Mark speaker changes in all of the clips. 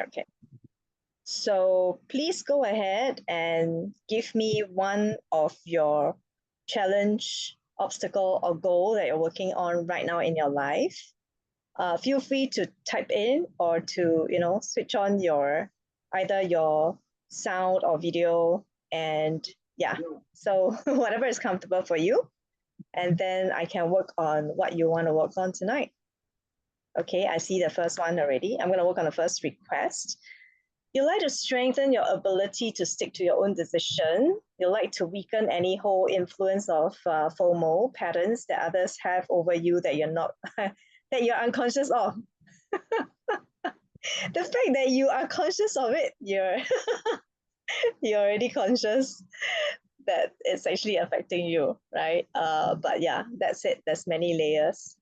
Speaker 1: Okay. So please go ahead and give me one of your challenge, obstacle, or goal that you're working on right now in your life. Feel free to type in or to, switch on either your sound or video, and yeah, so whatever is comfortable for you. And then I can work on what you want to work on tonight. Okay, I see the first one already. I'm going to work on the first request. You like to strengthen your ability to stick to your own decision. You like to weaken any whole influence of FOMO patterns that others have over you that you're not, that you're unconscious of. The fact that you are conscious of it, you're you're already conscious that it's actually affecting you, right? But yeah, that's it. There's many layers.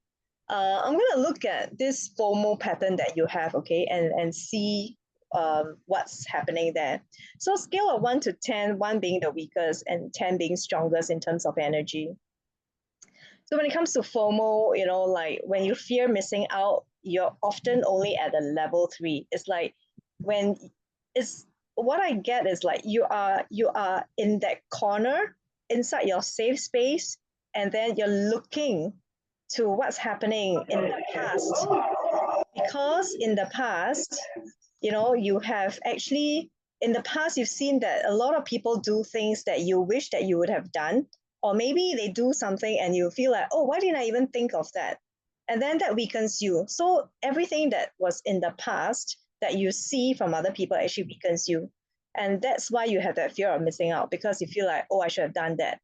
Speaker 1: I'm gonna look at this FOMO pattern that you have, okay, and see what's happening there. So scale of 1 to 10, 1 being the weakest and 10 being strongest in terms of energy. So when it comes to FOMO, like when you fear missing out, you're often only at a level 3. It's like when it's what I get is like you are in that corner inside your safe space, and then you're looking to what's happening in the past, because in the past, you have actually, in the past, you've seen that a lot of people do things that you wish that you would have done, or maybe they do something and you feel like, oh, why didn't I even think of that? And then that weakens you. So everything that was in the past that you see from other people actually weakens you. And that's why you have that fear of missing out, because you feel like, oh, I should have done that.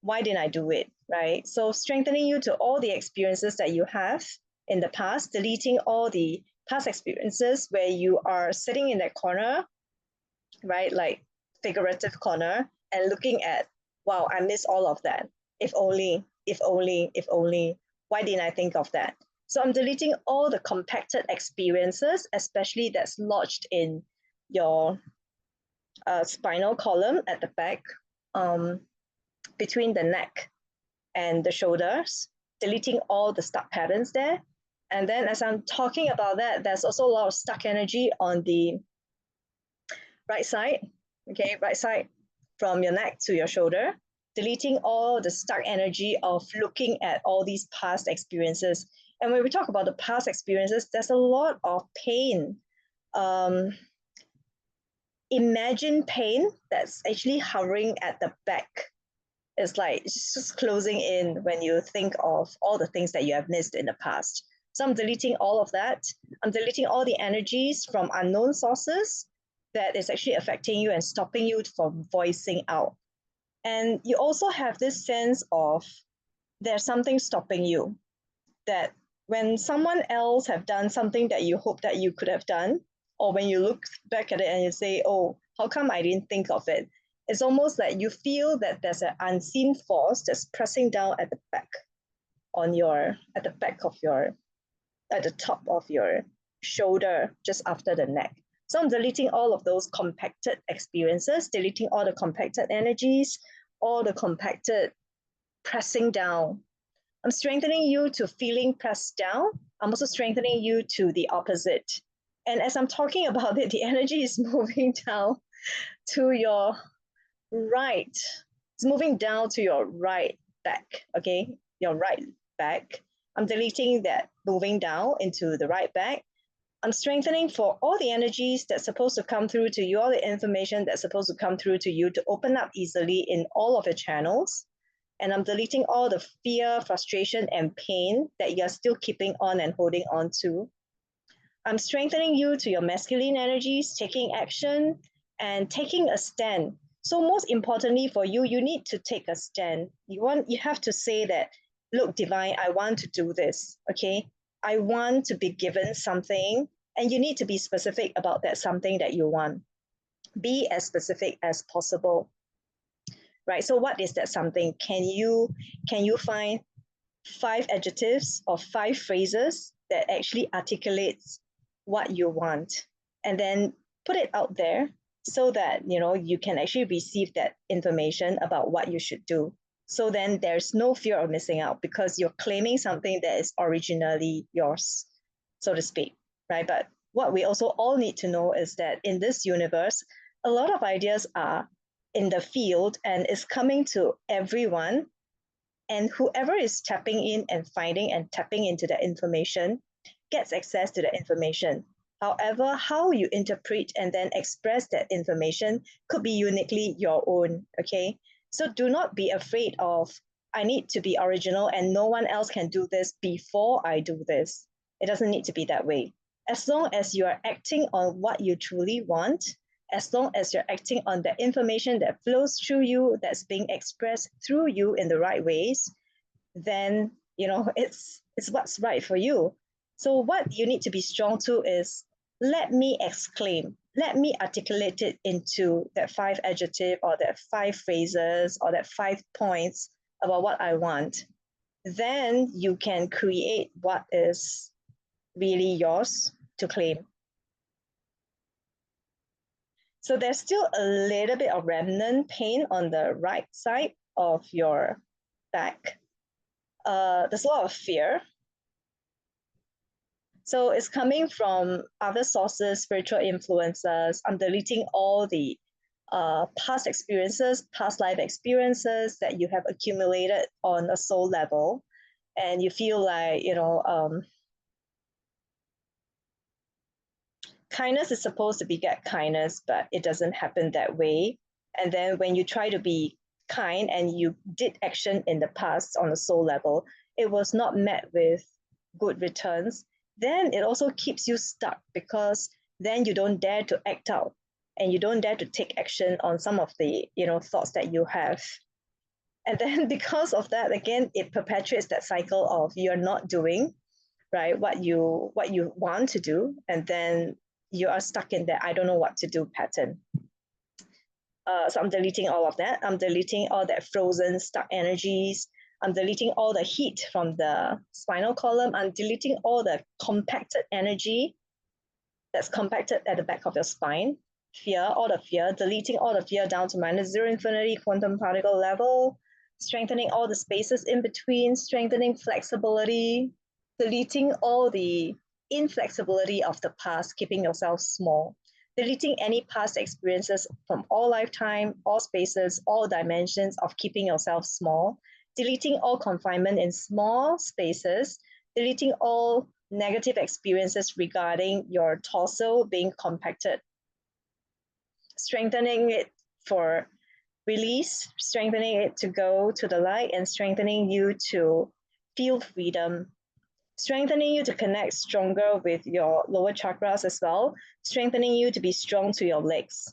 Speaker 1: Why didn't I do it, right? So strengthening you to all the experiences that you have in the past, deleting all the past experiences where you are sitting in that corner, right? Like figurative corner, and looking at, wow, I missed all of that. If only, if only, if only. Why didn't I think of that? So I'm deleting all the compacted experiences, especially that's lodged in your spinal column at the back, between the neck and the shoulders, deleting all the stuck patterns there. And then as I'm talking about that, there's also a lot of stuck energy on the right side, okay, right side from your neck to your shoulder, deleting all the stuck energy of looking at all these past experiences. And when we talk about the past experiences, there's a lot of pain. Imagine pain that's actually hovering at the back. It's like it's just closing in when you think of all the things that you have missed in the past. So I'm deleting all of that. I'm deleting all the energies from unknown sources that is actually affecting you and stopping you from voicing out. And you also have this sense of there's something stopping you, that when someone else have done something that you hope that you could have done, or when you look back at it and you say, oh, how come I didn't think of it? It's almost like you feel that there's an unseen force that's pressing down at the back at the top of your shoulder, just after the neck. So I'm deleting all of those compacted experiences, deleting all the compacted energies, all the compacted pressing down. I'm strengthening you to feeling pressed down. I'm also strengthening you to the opposite. And as I'm talking about it, the energy is moving down to your right. It's moving down to your right back, okay? Your right back. I'm deleting that moving down into the right back. I'm strengthening for all the energies that's supposed to come through to you, all the information that's supposed to come through to you to open up easily in all of your channels. And I'm deleting all the fear, frustration, and pain that you're still keeping on and holding on to. I'm strengthening you to your masculine energies, taking action and taking a stand. So most importantly for you, you need to take a stand. You have to say that, look, divine, I want to do this, okay? I want to be given something, and you need to be specific about that something that you want. Be as specific as possible, right? So what is that something? Can you find 5 adjectives or 5 phrases that actually articulates what you want, and then put it out there so that you can actually receive that information about what you should do. So then there's no fear of missing out, because you're claiming something that is originally yours, so to speak, right? But what we also all need to know is that in this universe, a lot of ideas are in the field and is coming to everyone. And whoever is tapping in and finding and tapping into that information gets access to that information. However, how you interpret and then express that information could be uniquely your own. Okay. So do not be afraid of, I need to be original and no one else can do this before I do this. It doesn't need to be that way. As long as you are acting on what you truly want, as long as you're acting on the information that flows through you, that's being expressed through you in the right ways, then it's what's right for you. So what you need to be strong to is, let me exclaim, let me articulate it into that 5 adjective or that 5 phrases or that 5 points about what I want. Then you can create what is really yours to claim. So there's still a little bit of remnant pain on the right side of your back. There's a lot of fear. So it's coming from other sources, spiritual influences. I'm deleting all the past experiences, past life experiences that you have accumulated on a soul level. And you feel like, kindness is supposed to beget kindness, but it doesn't happen that way. And then when you try to be kind and you did action in the past on a soul level, it was not met with good returns, then it also keeps you stuck, because then you don't dare to act out and you don't dare to take action on some of the thoughts that you have. And then because of that, again, it perpetuates that cycle of you're not doing right what you want to do, and then you are stuck in that I don't know what to do pattern. So I'm deleting all of that. I'm deleting all that frozen stuck energies. I'm deleting all the heat from the spinal column. I'm deleting all the compacted energy that's compacted at the back of your spine. Fear, all the fear, deleting all the fear down to -0 infinity quantum particle level, strengthening all the spaces in between, strengthening flexibility, deleting all the inflexibility of the past, keeping yourself small, deleting any past experiences from all lifetime, all spaces, all dimensions of keeping yourself small, deleting all confinement in small spaces, deleting all negative experiences regarding your torso being compacted, strengthening it for release, strengthening it to go to the light, and strengthening you to feel freedom, strengthening you to connect stronger with your lower chakras as well, strengthening you to be strong to your legs.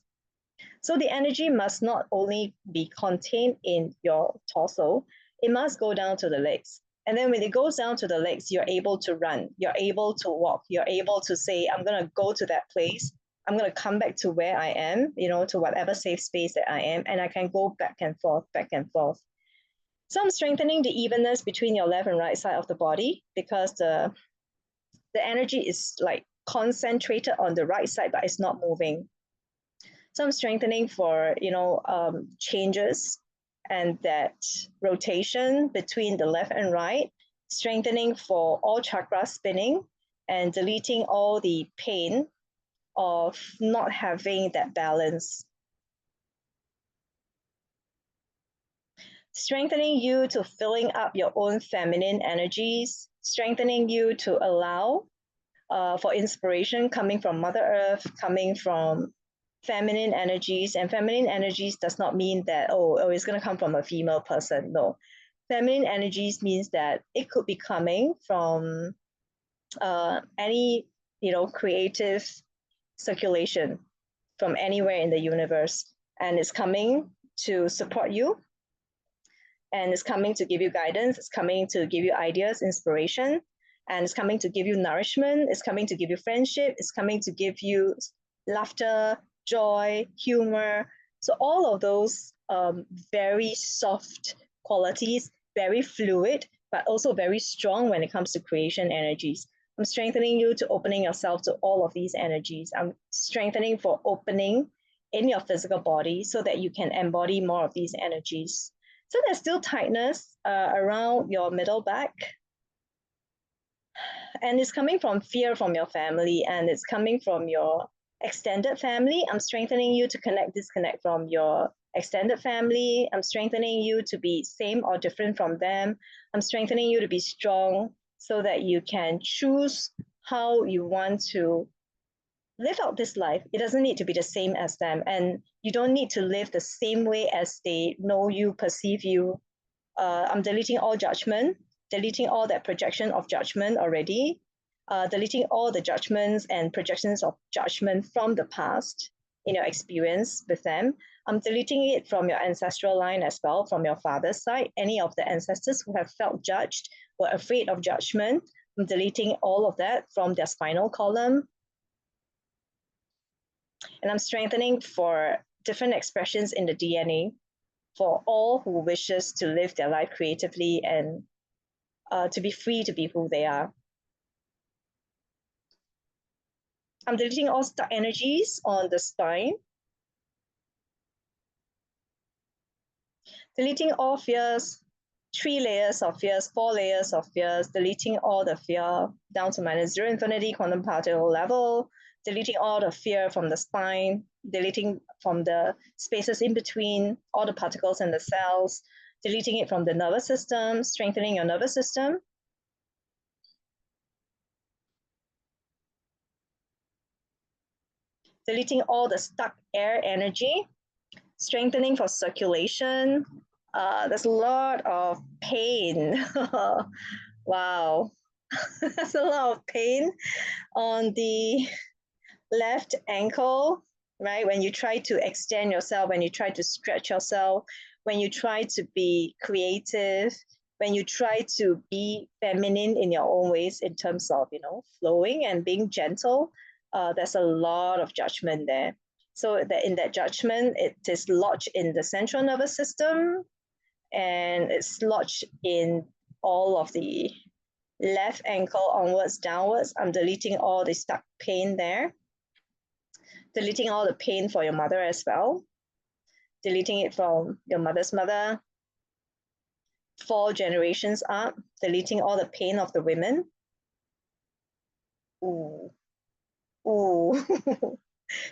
Speaker 1: So the energy must not only be contained in your torso, it must go down to the legs. And then when it goes down to the legs, you're able to run, you're able to walk, you're able to say, I'm going to go to that place, I'm going to come back to where I am, to whatever safe space that I am, and I can go back and forth, back and forth. So I'm strengthening the evenness between your left and right side of the body, because the energy is like concentrated on the right side, but it's not moving. So I'm strengthening for, changes and that rotation between the left and right, strengthening for all chakras spinning, and deleting all the pain of not having that balance. Strengthening you to filling up your own feminine energies, strengthening you to allow for inspiration coming from Mother Earth, coming from feminine energies. And feminine energies does not mean that, it's going to come from a female person. No. Feminine energies means that it could be coming from any, creative circulation from anywhere in the universe. And it's coming to support you. And it's coming to give you guidance. It's coming to give you ideas, inspiration. And it's coming to give you nourishment. It's coming to give you friendship. It's coming to give you laughter, joy, humor. So all of those very soft qualities, very fluid, but also very strong when it comes to creation energies. I'm strengthening you to opening yourself to all of these energies. I'm strengthening for opening in your physical body so that you can embody more of these energies. So there's still tightness around your middle back. and it's coming from fear from your family, and it's coming from your extended family. I'm strengthening you to disconnect from your extended family. I'm strengthening you to be same or different from them. I'm strengthening you to be strong so that you can choose how you want to live out this life. It doesn't need to be the same as them, and you don't need to live the same way as they know you, perceive you. I'm deleting all judgment, deleting all that projection of judgment already, deleting all the judgments and projections of judgment from the past in your experience with them. I'm deleting it from your ancestral line as well, from your father's side. Any of the ancestors who have felt judged, were afraid of judgment, I'm deleting all of that from their spinal column. And I'm strengthening for different expressions in the DNA for all who wishes to live their life creatively and to be free to be who they are. I'm deleting all stuck energies on the spine. Deleting all fears, 3 layers of fears, 4 layers of fears, deleting all the fear down to -0 infinity quantum particle level, deleting all the fear from the spine, deleting from the spaces in between, all the particles in the cells, deleting it from the nervous system, strengthening your nervous system. Deleting all the stuck air energy, strengthening for circulation. There's a lot of pain. Wow. There's a lot of pain on the left ankle, right? When you try to extend yourself, when you try to stretch yourself, when you try to be creative, when you try to be feminine in your own ways in terms of, flowing and being gentle, there's a lot of judgment there. So that in that judgment, it is lodged in the central nervous system, and it's lodged in all of the left ankle onwards, downwards. I'm deleting all the stuck pain there. Deleting all the pain for your mother as well. Deleting it from your mother's mother, 4 generations up. Deleting all the pain of the women. Ooh. Ooh.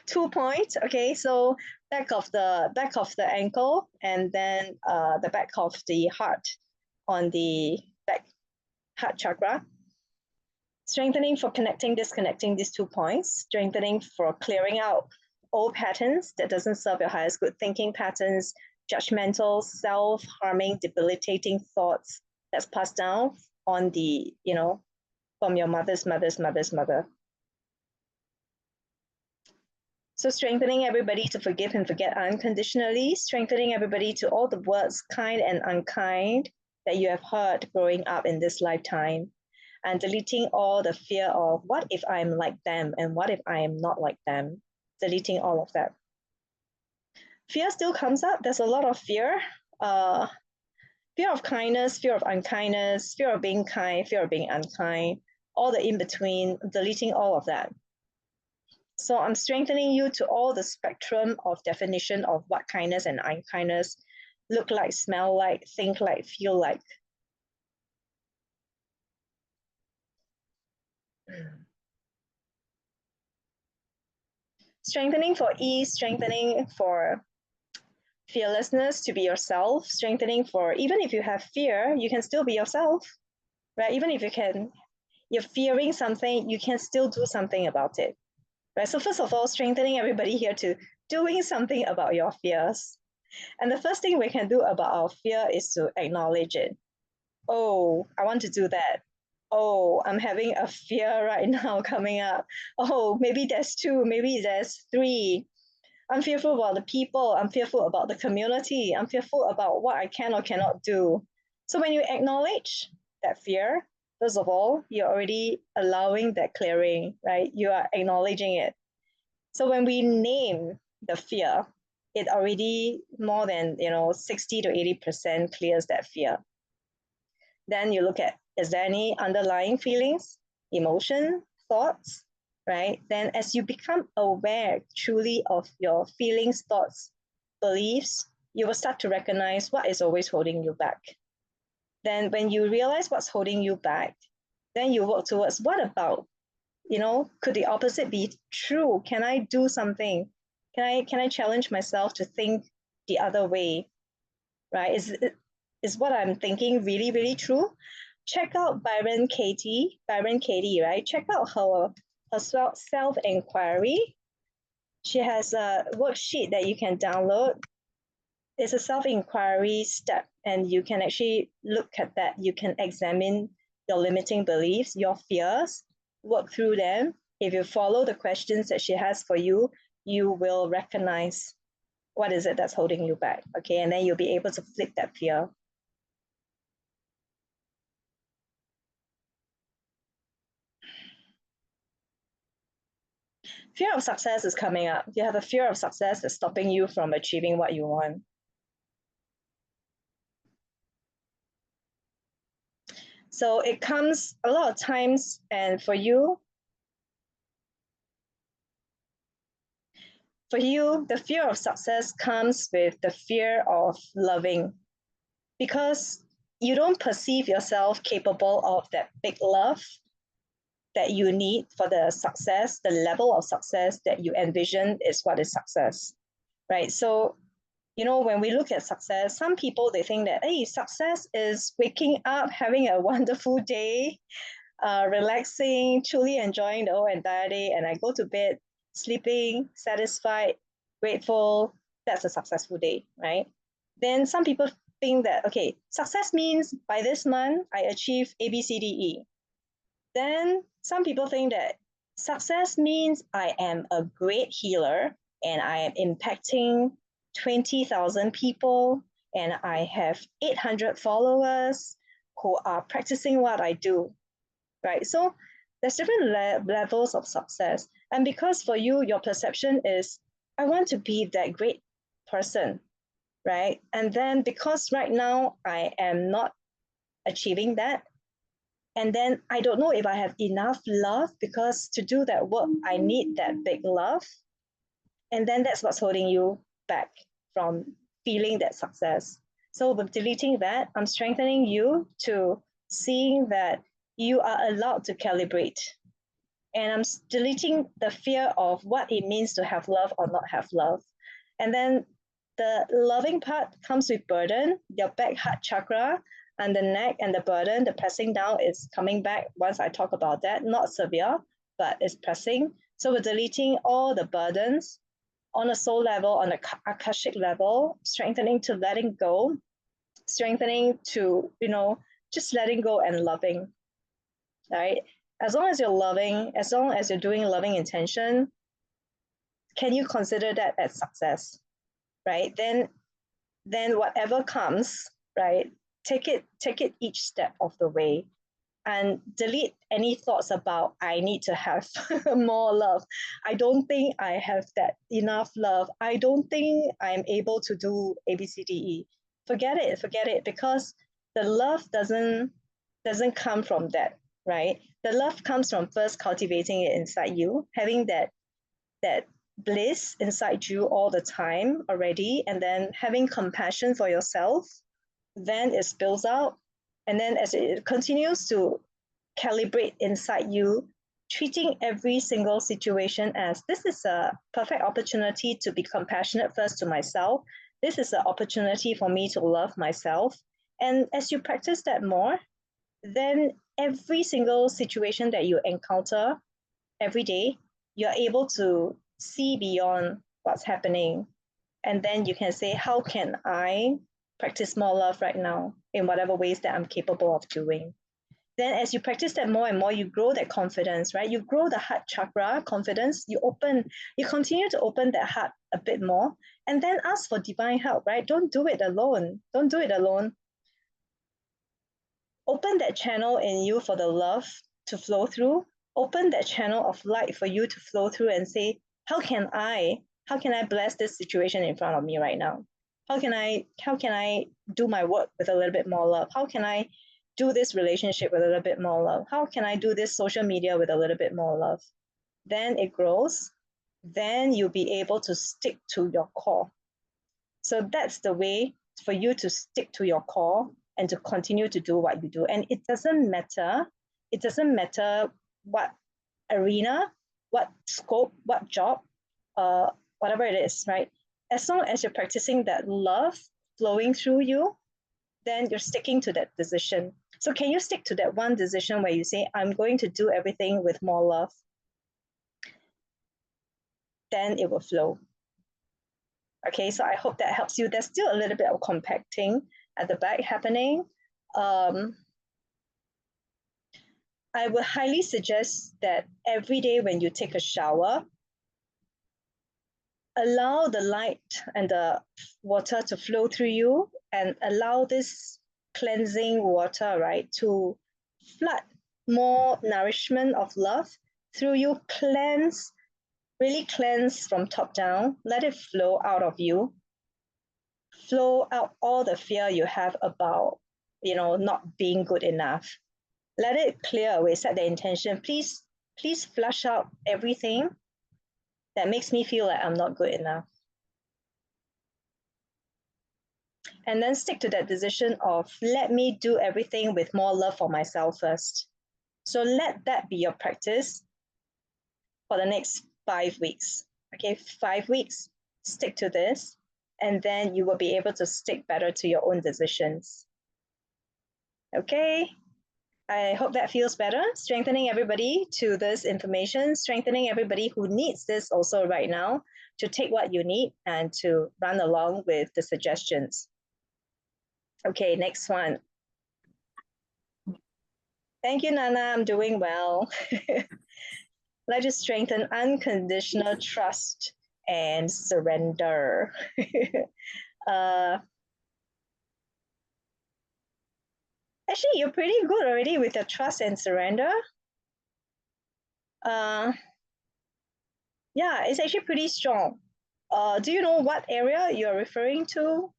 Speaker 1: 2 points. Okay, so back of the ankle, and then the back of the heart on the back heart chakra. Strengthening for connecting, disconnecting these 2 points. Strengthening for clearing out old patterns that doesn't serve your highest good, thinking patterns, judgmental, self-harming, debilitating thoughts that's passed down on the, from your mother's mother. So strengthening everybody to forgive and forget unconditionally, strengthening everybody to all the words, kind and unkind, that you have heard growing up in this lifetime, and deleting all the fear of what if I'm like them and what if I am not like them, deleting all of that. Fear still comes up. There's a lot of fear. Fear of kindness, fear of unkindness, fear of being kind, fear of being unkind, all the in-between, deleting all of that. So I'm strengthening you to all the spectrum of definition of what kindness and unkindness look like, smell like, think like, feel like. Strengthening for ease, strengthening for fearlessness, to be yourself, strengthening for, even if you have fear, you can still be yourself, right? Even if you're fearing something, you can still do something about it, right? So first of all, strengthening everybody here to doing something about your fears. And the first thing we can do about our fear is to acknowledge it. Oh, I want to do that. Oh, I'm having a fear right now coming up. Oh, maybe there's 2, maybe there's 3. I'm fearful about the people. I'm fearful about the community. I'm fearful about what I can or cannot do. So when you acknowledge that fear, first of all, you're already allowing that clearing, right? You are acknowledging it. So when we name the fear, it already more than 60 to 80% clears that fear. Then you look at, is there any underlying feelings, emotion, thoughts, right? Then as you become aware truly of your feelings, thoughts, beliefs, you will start to recognize what is always holding you back. Then when you realize what's holding you back, Then you work towards, what about, could the opposite be true? Can I do something? Can I challenge myself to think the other way? Right? Is what I'm thinking really, really true? Check out Byron Katie, right? Check out her self inquiry. She has a worksheet that you can download. It's a self inquiry step, and you can actually look at that. You can examine your limiting beliefs, your fears, work through them. If you follow the questions that she has for you, you will recognize what is it that's holding you back. Okay, and then you'll be able to flip that fear. Fear of success is coming up. You have a fear of success that's stopping you from achieving what you want. So it comes a lot of times, and for you, the fear of success comes with the fear of loving, because you don't perceive yourself capable of that big love that you need for the success, the level of success that you envision is what is success, right? So, when we look at success, some people, they think that, hey, success is waking up, having a wonderful day, relaxing, truly enjoying the whole entire day, and I go to bed, sleeping, satisfied, grateful. That's a successful day, right? Then some people think that, okay, success means by this month, I achieve A, B, C, D, E. Then some people think that success means I am a great healer and I am impacting 20,000 people and I have 800 followers who are practicing what I do, right? So there's different levels of success. And because for you, your perception is, I want to be that great person, right? And then because right now I am not achieving that, and then I don't know if I have enough love, because to do that work, I need that big love. And then that's what's holding you back from feeling that success. So with deleting that, I'm strengthening you to seeing that you are allowed to calibrate. And I'm deleting the fear of what it means to have love or not have love. And then the loving part comes with burden, your back heart chakra, and the neck and the burden, the pressing down is coming back once I talk about that. Not severe, but it's pressing. So we're deleting all the burdens on a soul level, on the akashic level, strengthening to letting go, strengthening to, just letting go and loving, right? As long as you're loving, as long as you're doing loving intention, can you consider that as success, right? Then whatever comes, right? Take it each step of the way, and delete any thoughts about I need to have more love. I don't think I have that enough love. I don't think I'm able to do ABCDE. Forget it, because the love doesn't come from that, right? The love comes from first cultivating it inside you, having that bliss inside you all the time already, and then having compassion for yourself. Then it spills out, and then as it continues to calibrate inside you, treating every single situation as, this is a perfect opportunity to be compassionate first to myself. This is an opportunity for me to love myself. And as you practice that more, then every single situation that you encounter every day, you're able to see beyond what's happening. And then you can say, how can I practice more love right now in whatever ways that I'm capable of doing? Then as you practice that more and more, you grow that confidence, right? You grow the heart chakra confidence. You continue to open that heart a bit more, and then ask for divine help, right? Don't do it alone. Don't do it alone. Open that channel in you for the love to flow through. Open that channel of light for you to flow through and say, how can I bless this situation in front of me right now? How can I do my work with a little bit more love? How can I do this relationship with a little bit more love? How can I do this social media with a little bit more love? Then it grows. Then you'll be able to stick to your core. So that's the way for you to stick to your core and to continue to do what you do. And it doesn't matter it doesn't matter what arena, what scope, what job, whatever it is, right? As long as you're practicing that love flowing through you, then you're sticking to that decision. So can you stick to that one decision where you say, I'm going to do everything with more love? Then it will flow. Okay, so I hope that helps you. There's still a little bit of compacting at the back happening. I would highly suggest that every day when you take a shower, allow the light and the water to flow through you and allow this cleansing water, right, to flood more nourishment of love through you. Cleanse, really cleanse from top down. Let it flow out of you. Flow out all the fear you have about, not being good enough. Let it clear away. Set the intention. Please flush out everything that makes me feel like I'm not good enough. And then stick to that decision of, let me do everything with more love for myself first. So let that be your practice for the next 5 weeks. Okay, 5 weeks, stick to this, and then you will be able to stick better to your own decisions. Okay, I hope that feels better. Strengthening everybody to this information, strengthening everybody who needs this also right now to take what you need and to run along with the suggestions. Okay, next one. Thank you, Nana. I'm doing well. Let us strengthen unconditional trust and surrender. Actually, you're pretty good already with your trust and surrender. Yeah, it's actually pretty strong. Do you know what area you're referring to?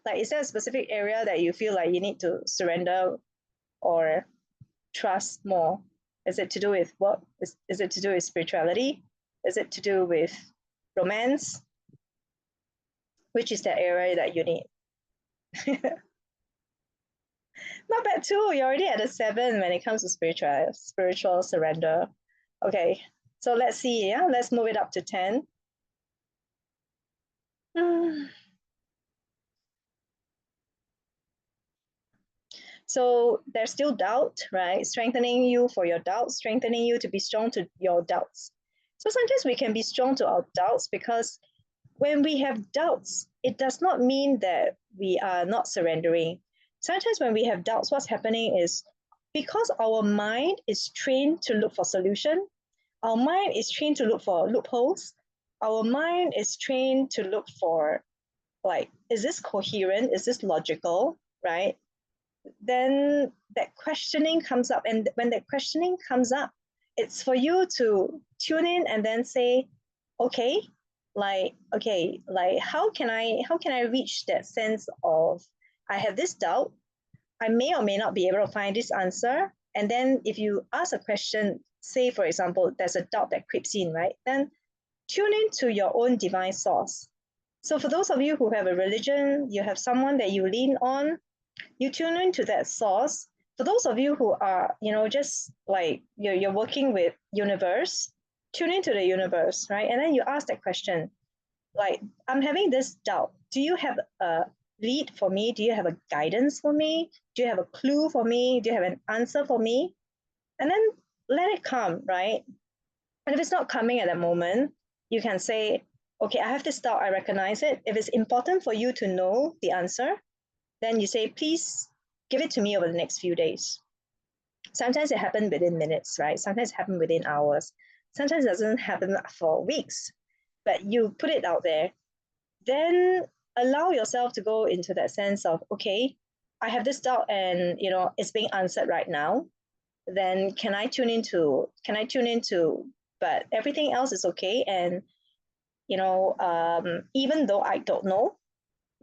Speaker 1: Like, is there a specific area that you feel like you need to surrender or trust more? Is it to do with what? Is it to do with spirituality? Is it to do with romance? Which is the area that you need? Not bad too. You're already at a 7 when it comes to spiritual surrender. Okay, so let's see. Yeah, let's move it up to 10. So there's still doubt, right? Strengthening you for your doubts, strengthening you to be strong to your doubts. So sometimes we can be strong to our doubts because when we have doubts, it does not mean that we are not surrendering. Sometimes when we have doubts, what's happening is because our mind is trained to look for solution, our mind is trained to look for loopholes, our mind is trained to look for, like, is this coherent? Is this logical, right? Then that questioning comes up. And when that questioning comes up, it's for you to tune in and then say, okay, how can I reach that sense of, I have this doubt, I may or may not be able to find this answer. And then if you ask a question, say for example, there's a doubt that creeps in, right? Then tune into your own divine source. So for those of you who have a religion, you have someone that you lean on, you tune into that source. For those of you who are, just like you're working with universe, tune into the universe, right? And then you ask that question, like, I'm having this doubt. Do you have a lead for me? Do you have a guidance for me? Do you have a clue for me? Do you have an answer for me? And then let it come, right? And if it's not coming at that moment, you can say, okay, I have this doubt, I recognize it. If it's important for you to know the answer, then you say, please give it to me over the next few days. Sometimes it happens within minutes, right? Sometimes it happens within hours. Sometimes it doesn't happen for weeks, but you put it out there. Then allow yourself to go into that sense of, okay, I have this doubt and, it's being answered right now. Then can I tune into, but everything else is okay. And, even though I don't know,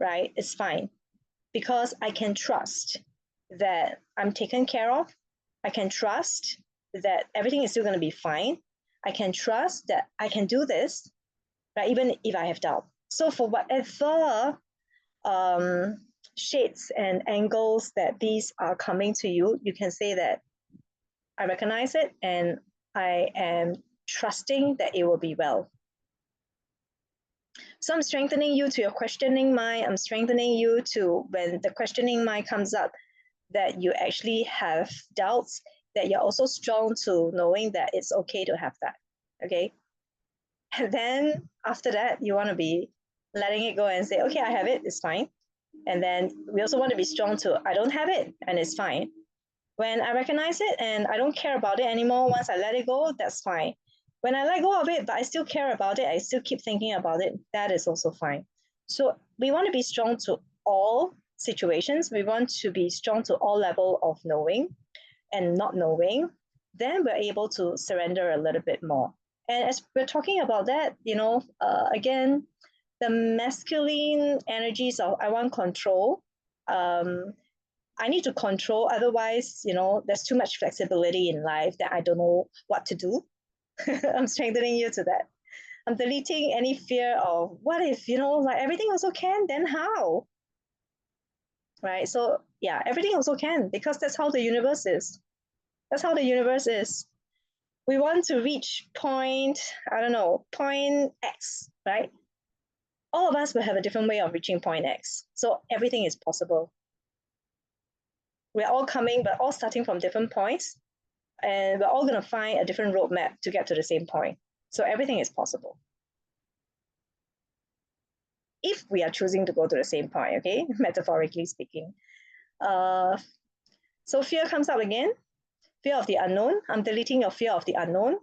Speaker 1: right, it's fine. Because I can trust that I'm taken care of. I can trust that everything is still going to be fine. I can trust that I can do this, right? Even if I have doubt. So for whatever shades and angles that these are coming to you, you can say that I recognize it and I am trusting that it will be well. So I'm strengthening you to your questioning mind. I'm strengthening you to when the questioning mind comes up, that you actually have doubts, that you're also strong to knowing that it's okay to have that. Okay. And then after that, you want to be letting it go and say, okay, I have it, it's fine. And then we also want to be strong to, I don't have it and it's fine. When I recognize it and I don't care about it anymore, once I let it go, that's fine. When I let go of it, but I still care about it, I still keep thinking about it, that is also fine. So we want to be strong to all situations. We want to be strong to all level of knowing and not knowing. Then we're able to surrender a little bit more. And as we're talking about that, again, the masculine energies of I want control. I need to control, otherwise, there's too much flexibility in life that I don't know what to do. I'm strengthening you to that. I'm deleting any fear of what if, like everything also can, then how? Right? So yeah, everything also can, because that's how the universe is. That's how the universe is. We want to reach point, I don't know, point X, right? All of us will have a different way of reaching point X. So everything is possible. We're all coming, but all starting from different points. And we're all going to find a different roadmap to get to the same point. So everything is possible. If we are choosing to go to the same point, okay, metaphorically speaking. So fear comes up again. Fear of the unknown. I'm deleting your fear of the unknown.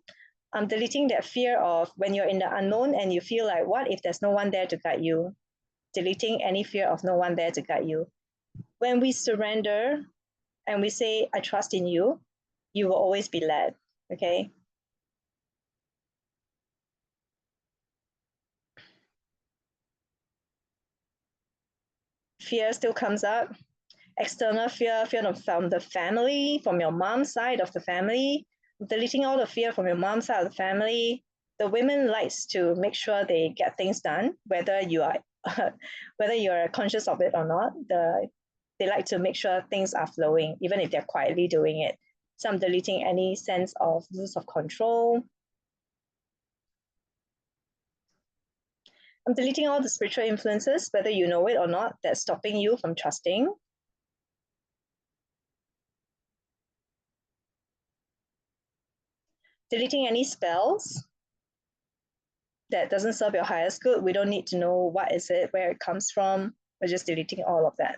Speaker 1: I'm deleting that fear of when you're in the unknown and you feel like, what if there's no one there to guide you? Deleting any fear of no one there to guide you. When we surrender and we say, I trust in you, you will always be led, okay? Fear still comes up. External fear, fear from the family, from your mom's side of the family, deleting all the fear from your mom's side of the family. The women likes to make sure they get things done, whether you are whether you're conscious of it or not. They like to make sure things are flowing, even if they're quietly doing it. So I'm deleting any sense of lose of control. I'm deleting all the spiritual influences, whether you know it or not, that's stopping you from trusting. Deleting any spells that doesn't serve your highest good. We don't need to know what is it, where it comes from. We're just deleting all of that.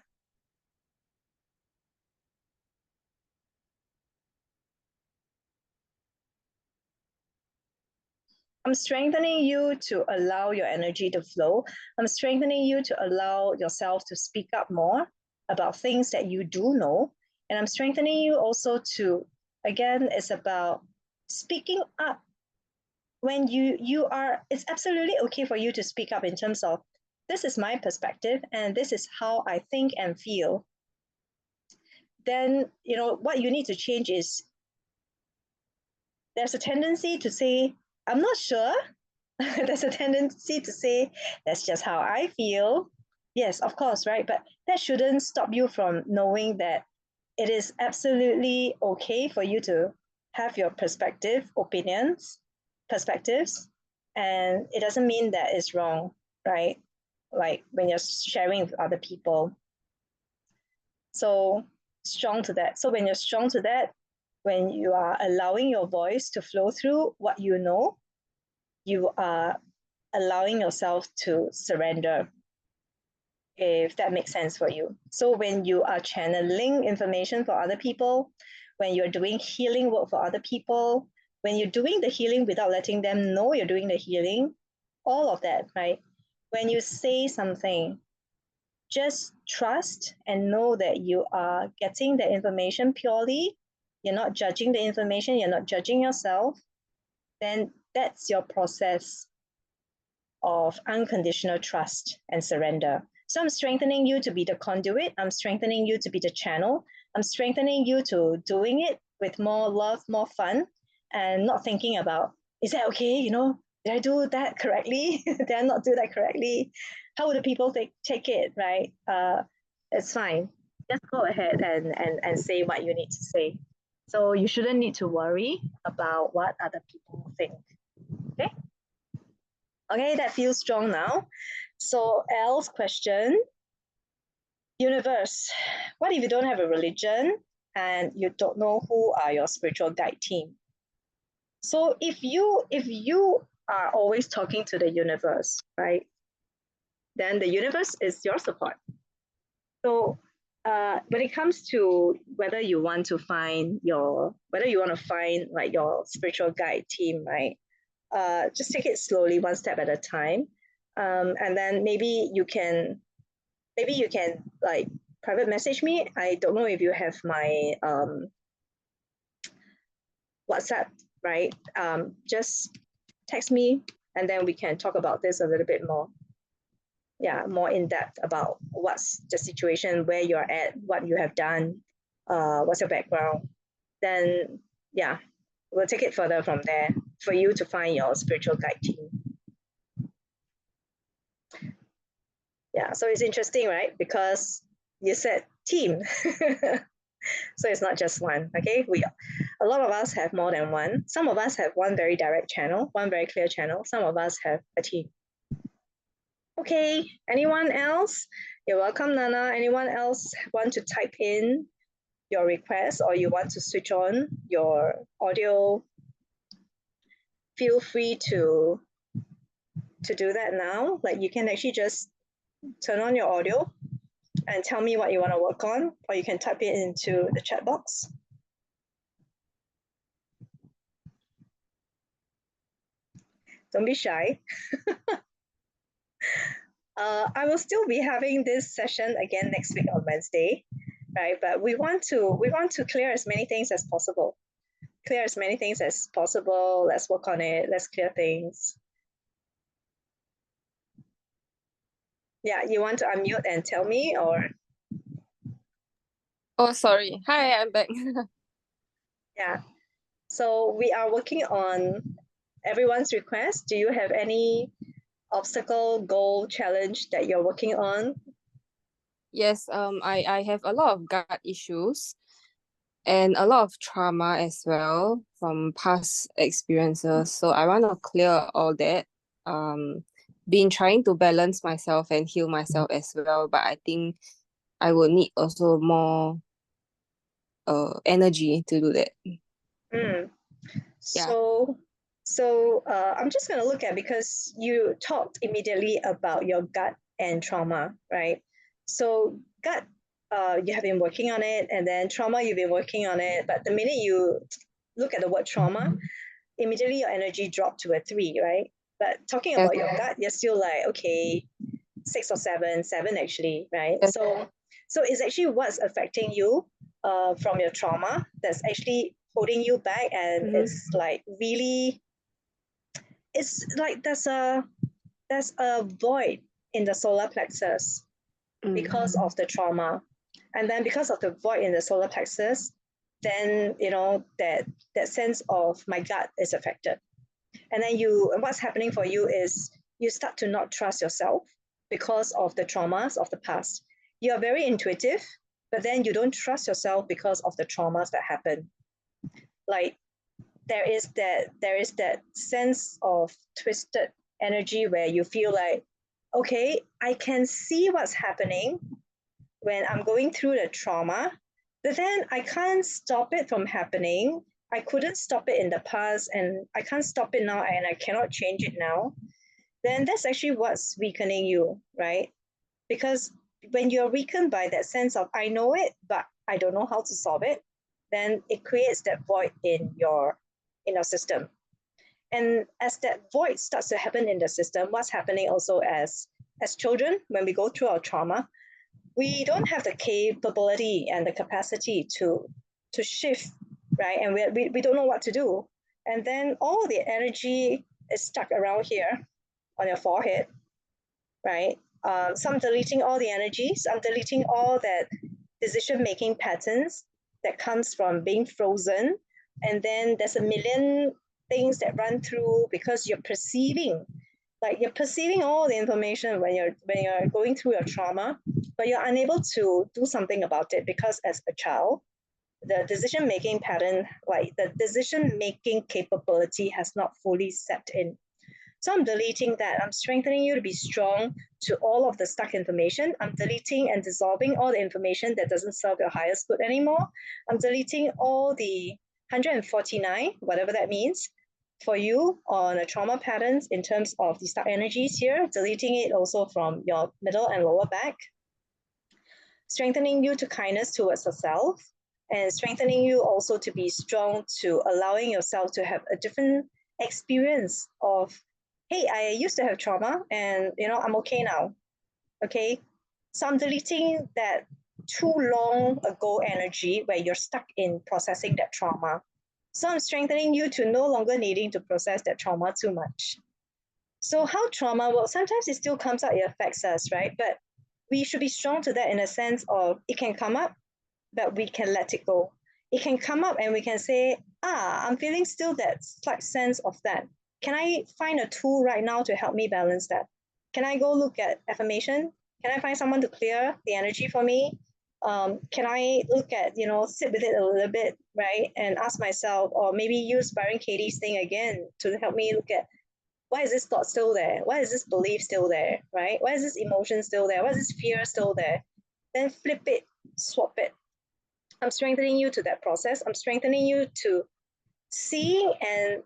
Speaker 1: I'm strengthening you to allow your energy to flow. I'm strengthening you to allow yourself to speak up more about things that you do know. And I'm strengthening you also to, again, it's about speaking up when you are, it's absolutely okay for you to speak up in terms of, this is my perspective and this is how I think and feel. Then, what you need to change is, there's a tendency to say, I'm not sure. There's a tendency to say, that's just how I feel. Yes, of course, right? But that shouldn't stop you from knowing that it is absolutely okay for you to have your perspectives, and it doesn't mean that it's wrong, right? Like when you're sharing with other people. So strong to that. So when you're strong to that, when you are allowing your voice to flow through what you know, you are allowing yourself to surrender, if that makes sense for you. So when you are channeling information for other people, when you're doing healing work for other people, when you're doing the healing without letting them know you're doing the healing, all of that, right? When you say something, just trust and know that you are getting the information purely. You're not judging the information, you're not judging yourself. Then that's your process of unconditional trust and surrender. So I'm strengthening you to be the conduit. I'm strengthening you to be the channel. I'm strengthening you to doing it with more love, more fun, and not thinking about, is that okay? Did I do that correctly? Did I not do that correctly? How would the people take it, right? It's fine. Just go ahead and say what you need to say. So you shouldn't need to worry about what other people think. Okay? Okay, that feels strong now. So L's question, universe, what if you don't have a religion and you don't know who are your spiritual guide team? So if you are always talking to the universe, right? Then the universe is your support. So when it comes to whether you want to find like your spiritual guide team, right? Just take it slowly, one step at a time, and then maybe you can like private message me. I don't know if you have my WhatsApp, right? Just text me, and then we can talk about this a little bit more. Yeah, more in depth about what's the situation, where you're at, what you have done, what's your background. Then, yeah, we'll take it further from there for you to find your spiritual guide team. Yeah, so it's interesting, right? Because you said team. So it's not just one, okay? A lot of us have more than one. Some of us have one very direct channel, one very clear channel. Some of us have a team. Okay, anyone else? You're welcome, Nana. Anyone else want to type in your request or you want to switch on your audio? Feel free to do that now. Like you can actually just turn on your audio and tell me what you want to work on, or you can type it into the chat box. Don't be shy. I will still be having this session again next week on Wednesday, right? But we want to clear as many things as possible. Clear as many things as possible. Let's work on it. Let's clear things. Yeah, you want to unmute and tell me, or?
Speaker 2: Oh, sorry. Hi, I'm back.
Speaker 1: Yeah. So we are working on everyone's request. Do you have any obstacle, goal, challenge that you're working on?
Speaker 2: Yes, I have a lot of gut issues and a lot of trauma as well from past experiences. So I want to clear all that. Been trying to balance myself and heal myself as well, but I think I would need also more energy to do that.
Speaker 1: Mm.
Speaker 2: Yeah.
Speaker 1: So I'm just going to look at, because you talked immediately about your gut and trauma, right? So gut, you have been working on it, and then trauma, you've been working on it. But the minute you look at the word trauma, immediately your energy dropped to a 3, right? But talking
Speaker 2: Yes,
Speaker 1: about your gut, you're still like, okay, 6 or 7 actually, right?
Speaker 2: yes.
Speaker 1: So it's actually what's affecting you from your trauma that's actually holding you back, and it's like really, it's like there's a void in the solar plexus because of the trauma, and then because of the void in the solar plexus, then that sense of my gut is affected. And then what's happening for you is you start to not trust yourself because of the traumas of the past. You are very intuitive, but then you don't trust yourself because of the traumas that happen. Like there is that sense of twisted energy where you feel like, okay, I can see what's happening when I'm going through the trauma, but then I can't stop it from happening. I couldn't stop it in the past, and I can't stop it now, and I cannot change it now. Then that's actually what's weakening you, right? Because when you're weakened by that sense of I know it, but I don't know how to solve it, then it creates that void in your system. And as that void starts to happen in the system, what's happening also as children, when we go through our trauma, we don't have the capability and the capacity to shift, right? And we don't know what to do. And then all the energy is stuck around here on your forehead, right? So I'm deleting all the energies. I'm deleting all that decision-making patterns that comes from being frozen. And then there's a million things that run through because you're perceiving Like you're perceiving all the information when you're going through your trauma, but you're unable to do something about it because as a child, the decision making pattern, like the decision making capability has not fully set in. So I'm deleting that. I'm strengthening you to be strong to all of the stuck information. I'm deleting and dissolving all the information that doesn't serve your highest good anymore. I'm deleting all the 149, whatever that means, for you on a trauma patterns in terms of the stuck energies here, deleting it also from your middle and lower back, strengthening you to kindness towards yourself, and strengthening you also to be strong to allowing yourself to have a different experience of, hey, I used to have trauma and I'm okay now. Okay. So I'm deleting that too long ago energy where you're stuck in processing that trauma. So I'm strengthening you to no longer needing to process that trauma too much. So how trauma works, sometimes it still comes out, it affects us, right? But we should be strong to that in a sense of it can come up, but we can let it go. It can come up and we can say, I'm feeling still that slight sense of that. Can I find a tool right now to help me balance that? Can I go look at affirmation? Can I find someone to clear the energy for me? Can I look at, sit with it a little bit, right? And ask myself, or maybe use Byron Katie's thing again to help me look at why is this thought still there? Why is this belief still there, right? Why is this emotion still there? Why is this fear still there? Then flip it, swap it. I'm strengthening you to that process. I'm strengthening you to seeing and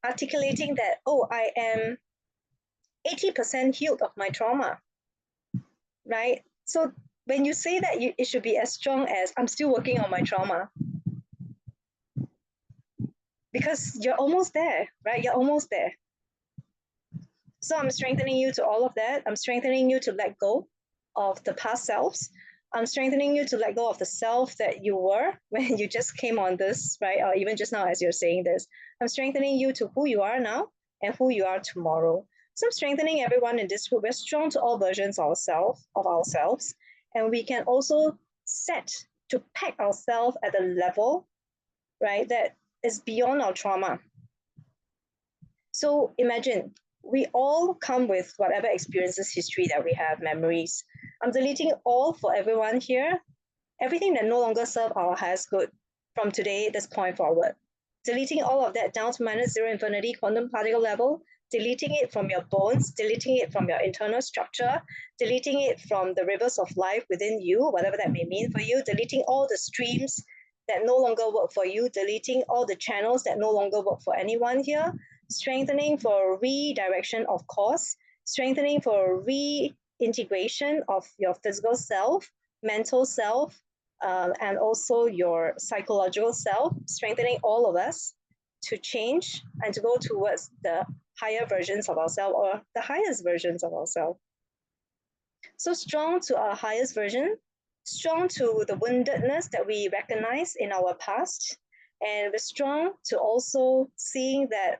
Speaker 1: articulating that, oh, I am 80% healed of my trauma, right? So when you say that, it should be as strong as I'm still working on my trauma, because you're almost there, right? You're almost there. So I'm strengthening you to all of that. I'm strengthening you to let go of the past selves. I'm strengthening you to let go of the self that you were when you just came on this, right? Or even just now as you're saying this. I'm strengthening you to who you are now and who you are tomorrow. So I'm strengthening everyone in this group. We're strong to all versions of ourselves. And we can also set to pack ourselves at a level, right, that is beyond our trauma. So imagine we all come with whatever experiences, history that we have, memories. I'm deleting all for everyone here, everything that no longer serve our highest good from today, this point forward. Deleting all of that down to minus zero infinity quantum particle level, deleting it from your bones, deleting it from your internal structure, deleting it from the rivers of life within you, whatever that may mean for you, deleting all the streams that no longer work for you, deleting all the channels that no longer work for anyone here, strengthening for redirection of course, strengthening for reintegration of your physical self, mental self, and also your psychological self, strengthening all of us to change and to go towards the higher versions of ourselves or the highest versions of ourselves. So strong to our highest version, strong to the woundedness that we recognize in our past, and we're strong to also seeing that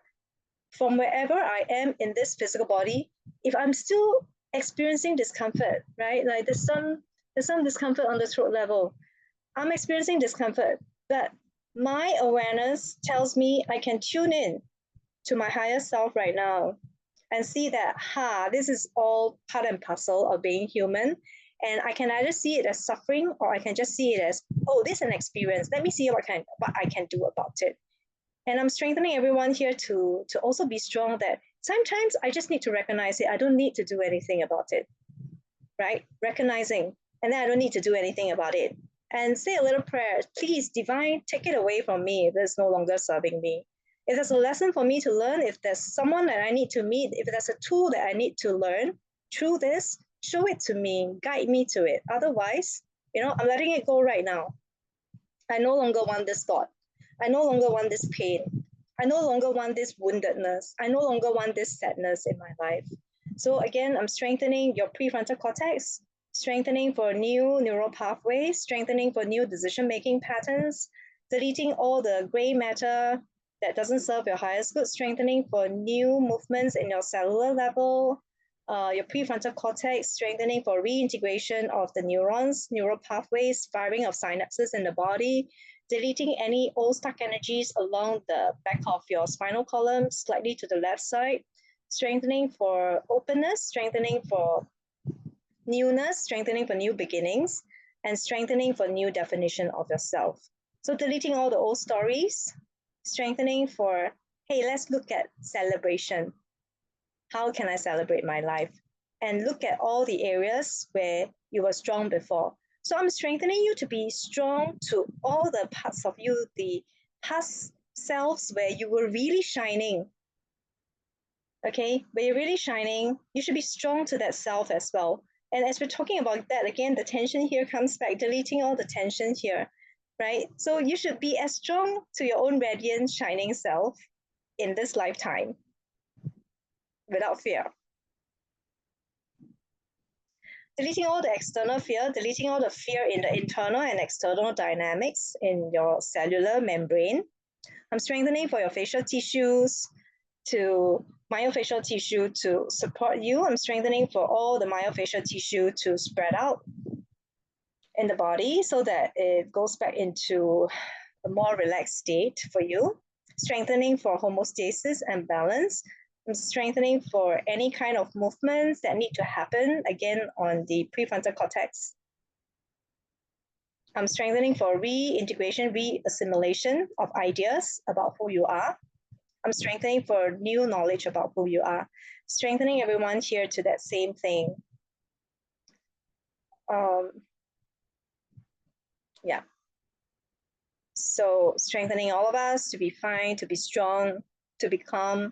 Speaker 1: from wherever I am in this physical body, if I'm still experiencing discomfort, right? Like there's some discomfort on the throat level. I'm experiencing discomfort, but my awareness tells me I can tune in to my higher self right now and see that, this is all part and parcel of being human. And I can either see it as suffering or I can just see it as, oh, this is an experience. Let me see what I can do about it. And I'm strengthening everyone here to also be strong that sometimes I just need to recognize it. I don't need to do anything about it, right? Recognizing, and then I don't need to do anything about it. And say a little prayer, please, divine, take it away from me if it's no longer serving me. If there's a lesson for me to learn, if there's someone that I need to meet, if there's a tool that I need to learn through this, show it to me, guide me to it. Otherwise, I'm letting it go right now. I no longer want this thought. I no longer want this pain. I no longer want this woundedness. I no longer want this sadness in my life. So again, I'm strengthening your prefrontal cortex, strengthening for new neural pathways, strengthening for new decision-making patterns, deleting all the gray matter that doesn't serve your highest good, strengthening for new movements in your cellular level, your prefrontal cortex, strengthening for reintegration of the neurons, neural pathways, firing of synapses in the body, deleting any old stuck energies along the back of your spinal column, slightly to the left side, strengthening for openness, strengthening for newness, strengthening for new beginnings, and strengthening for new definition of yourself. So deleting all the old stories, strengthening for, hey, let's look at celebration. How can I celebrate my life? And look at all the areas where you were strong before. So I'm strengthening you to be strong to all the parts of you, the past selves where you were really shining. Okay, where you're really shining, you should be strong to that self as well. And as we're talking about that, again, the tension here comes back, deleting all the tension here, right? So you should be as strong to your own radiant, shining self in this lifetime without fear. Deleting all the external fear, deleting all the fear in the internal and external dynamics in your cellular membrane. I'm strengthening for your facial tissues, to myofascial tissue to support you. I'm strengthening for all the myofascial tissue to spread out in the body so that it goes back into a more relaxed state for you. Strengthening for homeostasis and balance. I'm strengthening for any kind of movements that need to happen, again, on the prefrontal cortex. I'm strengthening for reintegration, re-assimilation of ideas about who you are. I'm strengthening for new knowledge about who you are. Strengthening everyone here to that same thing. Yeah. So strengthening all of us to be fine, to be strong, to be calm,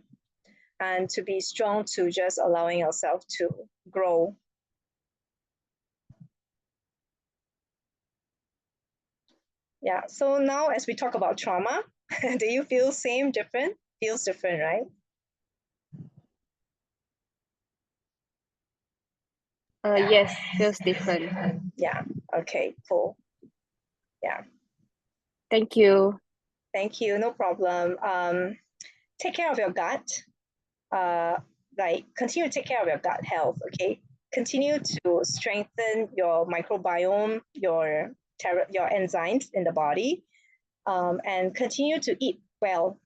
Speaker 1: and to be strong to just allowing ourselves to grow. Yeah, so now as we talk about trauma, do you feel same, different? Feels different, right?
Speaker 2: Yes, feels different.
Speaker 1: Yeah, okay, cool. Yeah.
Speaker 2: Thank you.
Speaker 1: Thank you, no problem. Take care of your gut. Like continue to take care of your gut health, okay? Continue to strengthen your microbiome, your enzymes in the body, and continue to eat well.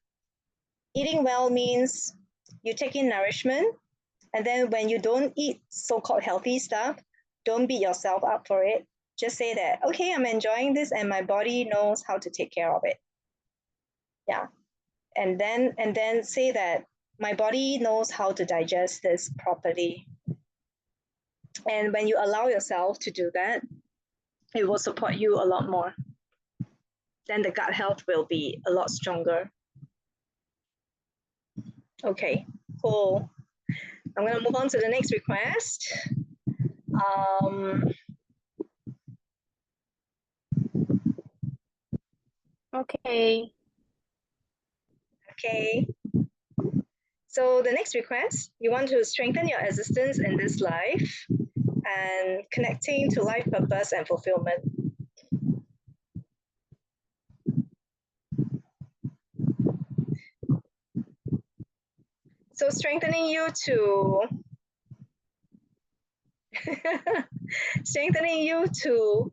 Speaker 1: Eating well means you take in nourishment, and then when you don't eat so-called healthy stuff, don't beat yourself up for it. Just say that, okay, I'm enjoying this and my body knows how to take care of it. Yeah. And then say that my body knows how to digest this properly. And when you allow yourself to do that, it will support you a lot more. Then the gut health will be a lot stronger. Okay, cool. I'm going to move on to the next request.
Speaker 2: Okay.
Speaker 1: Okay. So the next request, you want to strengthen your existence in this life and connecting to life purpose and fulfillment. So strengthening you to strengthening you to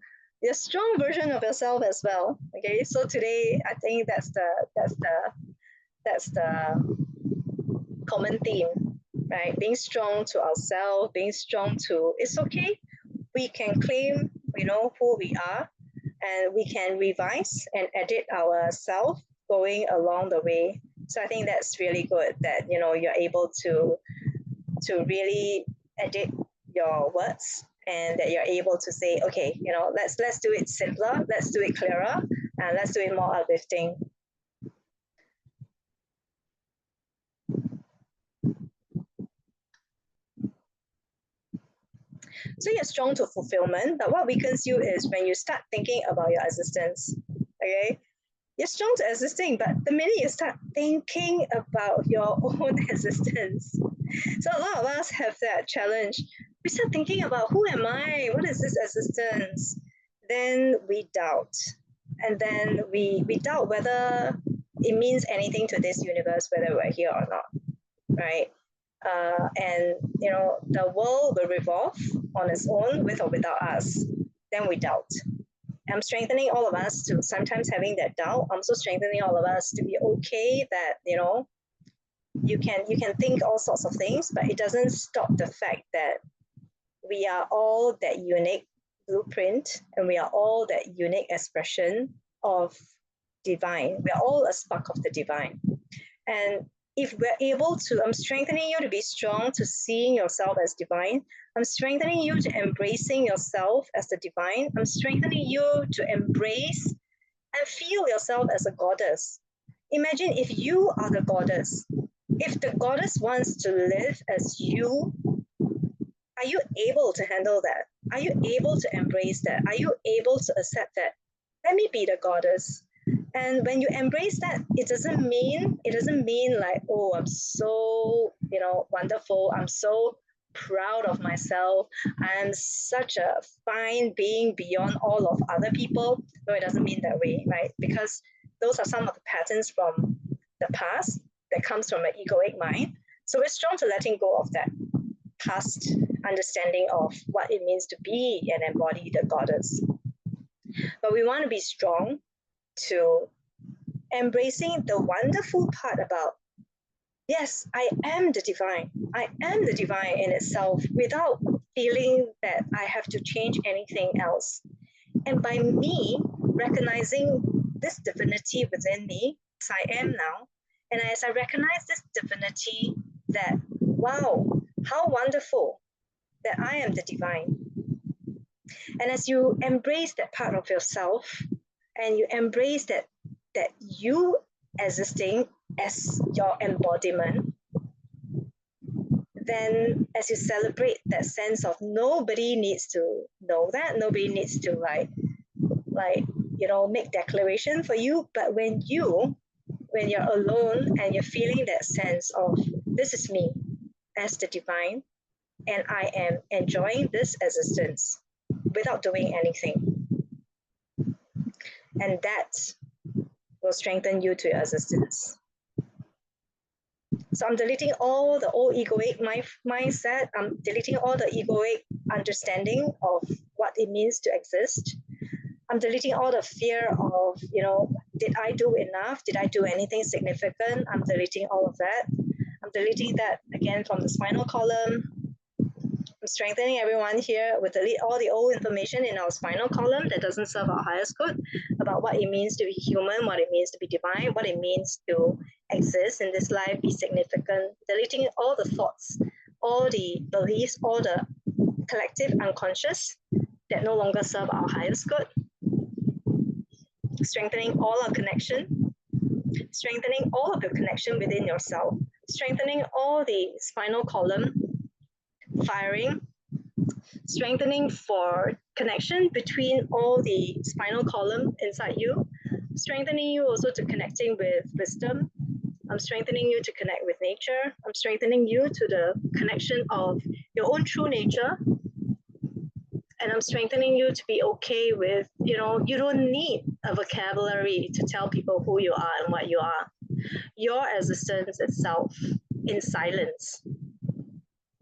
Speaker 1: a strong version of yourself as well. Okay, so today I think that's the common theme, right? Being strong to ourselves, being strong to, it's okay. We can claim, who we are, and we can revise and edit ourselves going along the way. So I think that's really good that you're able to really edit your words, and that you're able to say, okay, let's do it simpler, let's do it clearer, and let's do it more uplifting. So you're strong to fulfillment, but what weakens you is when you start thinking about your existence. Okay, you're strong to existing, but the minute you start thinking about your own existence, so a lot of us have that challenge. We start thinking about, who am I? What is this existence? Then we doubt. And then we doubt whether it means anything to this universe, whether we're here or not, right? And the world will revolve on its own with or without us. Then we doubt. I'm strengthening all of us to sometimes having that doubt. I'm also strengthening all of us to be okay that You can think all sorts of things, but it doesn't stop the fact that we are all that unique blueprint, and we are all that unique expression of divine. We are all a spark of the divine. And if we're able to, I'm strengthening you to be strong, to seeing yourself as divine. I'm strengthening you to embracing yourself as the divine. I'm strengthening you to embrace and feel yourself as a goddess. Imagine if you are the goddess. If the goddess wants to live as you, are you able to handle that? Are you able to embrace that? Are you able to accept that? Let me be the goddess. And when you embrace that, it doesn't mean like, oh, I'm so, wonderful. I'm so proud of myself. I'm such a fine being beyond all of other people. No, it doesn't mean that way, right? Because those are some of the patterns from the past that comes from an egoic mind. So we're strong to letting go of that past understanding of what it means to be and embody the goddess. But we want to be strong to embracing the wonderful part about, yes, I am the divine. I am the divine in itself without feeling that I have to change anything else. And by me recognizing this divinity within me, as I am now, and as I recognize this divinity, that, wow, how wonderful that I am the divine. And as you embrace that part of yourself, and you embrace that you existing as your embodiment, then as you celebrate that sense of nobody needs to know that, nobody needs to make declaration for you, but when you're alone and you're feeling that sense of, this is me as the divine, and I am enjoying this existence without doing anything, and that will strengthen you to your existence. So I'm deleting all the old egoic mindset. I'm deleting all the egoic understanding of what it means to exist. I'm deleting all the fear of, did I do enough? Did I do anything significant? I'm deleting all of that. I'm deleting that again from the spinal column. I'm strengthening everyone here with delete all the old information in our spinal column that doesn't serve our highest good about what it means to be human, what it means to be divine, what it means to exist in this life, be significant, deleting all the thoughts, all the beliefs, all the collective unconscious that no longer serve our highest good. Strengthening all our connection, strengthening all of your connection within yourself, strengthening all the spinal column, firing, strengthening for connection between all the spinal column inside you, strengthening you also to connecting with wisdom. I'm strengthening you to connect with nature. I'm strengthening you to the connection of your own true nature. And I'm strengthening you to be okay with, you don't need a vocabulary to tell people who you are and what you are. Your existence itself in silence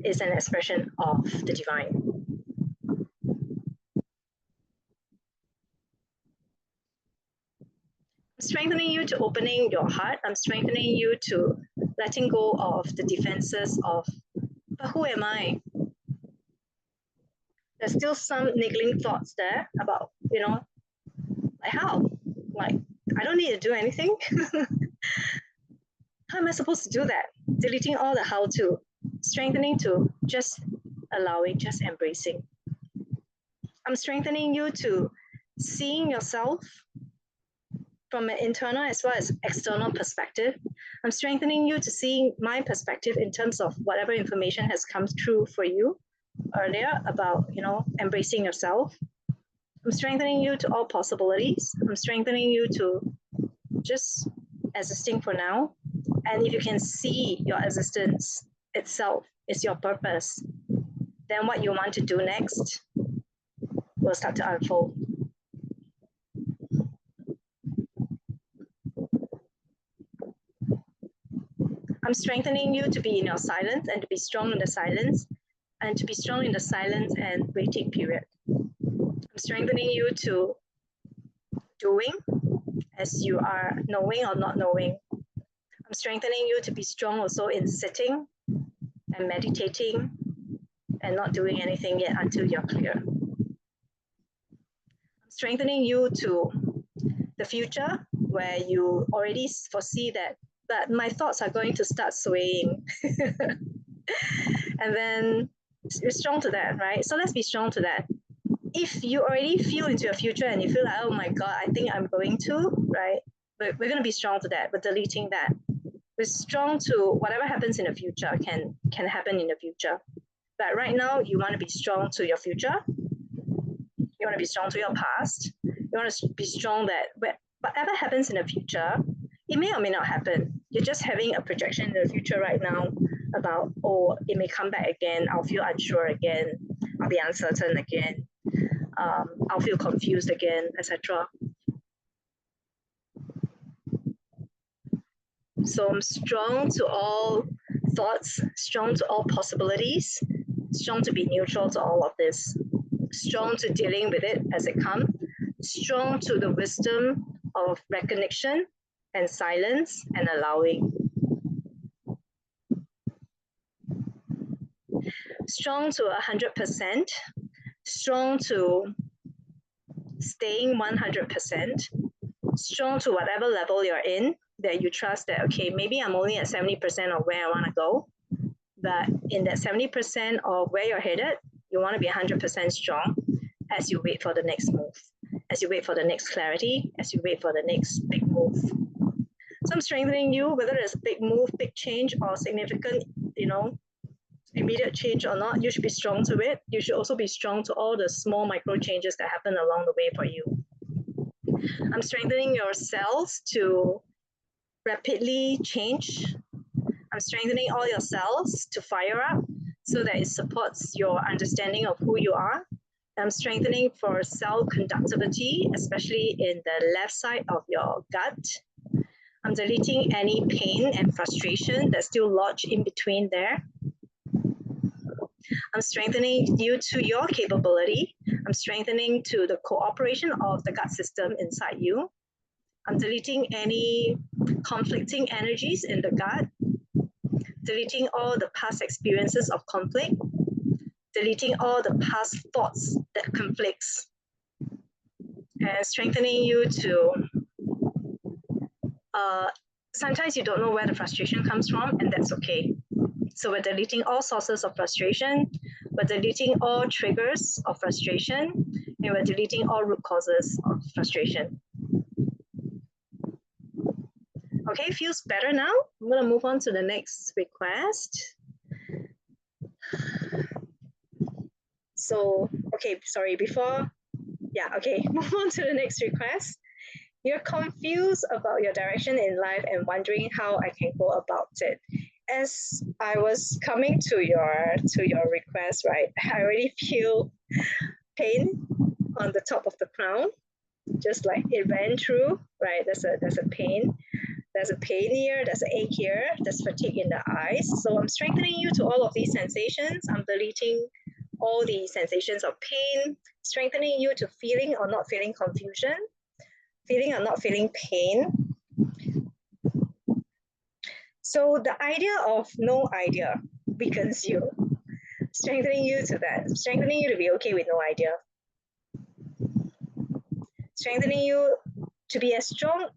Speaker 1: is an expression of the divine. I'm strengthening you to opening your heart. I'm strengthening you to letting go of the defenses of, but who am I? There's still some niggling thoughts there about, like how? Like, I don't need to do anything. How am I supposed to do that? Deleting all the how to, strengthening to just allowing, just embracing. I'm strengthening you to seeing yourself from an internal as well as external perspective. I'm strengthening you to seeing my perspective in terms of whatever information has come through for you earlier about, embracing yourself. I'm strengthening you to all possibilities. I'm strengthening you to just existing for now. And if you can see your existence itself is your purpose, then what you want to do next will start to unfold. I'm strengthening you to be in your silence and to be strong in the silence, and to be strong in the silence and waiting period. I'm strengthening you to doing as you are knowing or not knowing. I'm I'm strengthening you to be strong also in sitting and meditating and not doing anything yet until you're clear. I'm strengthening you to the future where you already foresee that my thoughts are going to start swaying. And then you're strong to that, right? So let's be strong to that. If you already feel into your future and you feel like, oh my God, I think I'm going to, right? But we're going to be strong to that. We're deleting that. We're strong to whatever happens in the future can happen in the future. But right now, you want to be strong to your future. You want to be strong to your past. You want to be strong that whatever happens in the future, it may or may not happen. You're just having a projection in the future right now about, oh, it may come back again. I'll feel unsure again. I'll be uncertain again. I'll feel confused again, etc. So I'm strong to all thoughts, strong to all possibilities, strong to be neutral to all of this, strong to dealing with it as it comes, strong to the wisdom of recognition and silence and allowing. Strong to 100%, strong to staying 100%, strong to whatever level you're in, that you trust that, okay, maybe I'm only at 70% of where I want to go, but in that 70% of where you're headed, you want to be 100% strong as you wait for the next move, as you wait for the next clarity, as you wait for the next big move. So I'm strengthening you, whether it's a big move, big change, or significant, immediate change or not, you should be strong to it. You should also be strong to all the small micro changes that happen along the way for you. I'm strengthening your cells to rapidly change. I'm strengthening all your cells to fire up so that it supports your understanding of who you are. I'm strengthening for cell conductivity, especially in the left side of your gut. I'm deleting any pain and frustration that's still lodged in between there. I'm strengthening you to your capability. I'm strengthening to the cooperation of the gut system inside you. I'm deleting any conflicting energies in the gut, deleting all the past experiences of conflict, deleting all the past thoughts that conflicts, and strengthening you to, sometimes you don't know where the frustration comes from, and that's okay. So we're deleting all sources of frustration, we're deleting all triggers of frustration, and we're deleting all root causes of frustration. Okay, feels better now? I'm gonna move on to the next request. So, okay, sorry, move on to the next request. You're confused about your direction in life and wondering how I can go about it. As I was coming to your request, right, I already feel pain on the top of the crown, just like it ran through, right? There's a pain. There's a pain here, there's an ache here, there's fatigue in the eyes. So I'm strengthening you to all of these sensations. I'm deleting all the sensations of pain, strengthening you to feeling or not feeling confusion, feeling or not feeling pain. So the idea of no idea weakens you, strengthening you to that, strengthening you to be okay with no idea, strengthening you to be as strong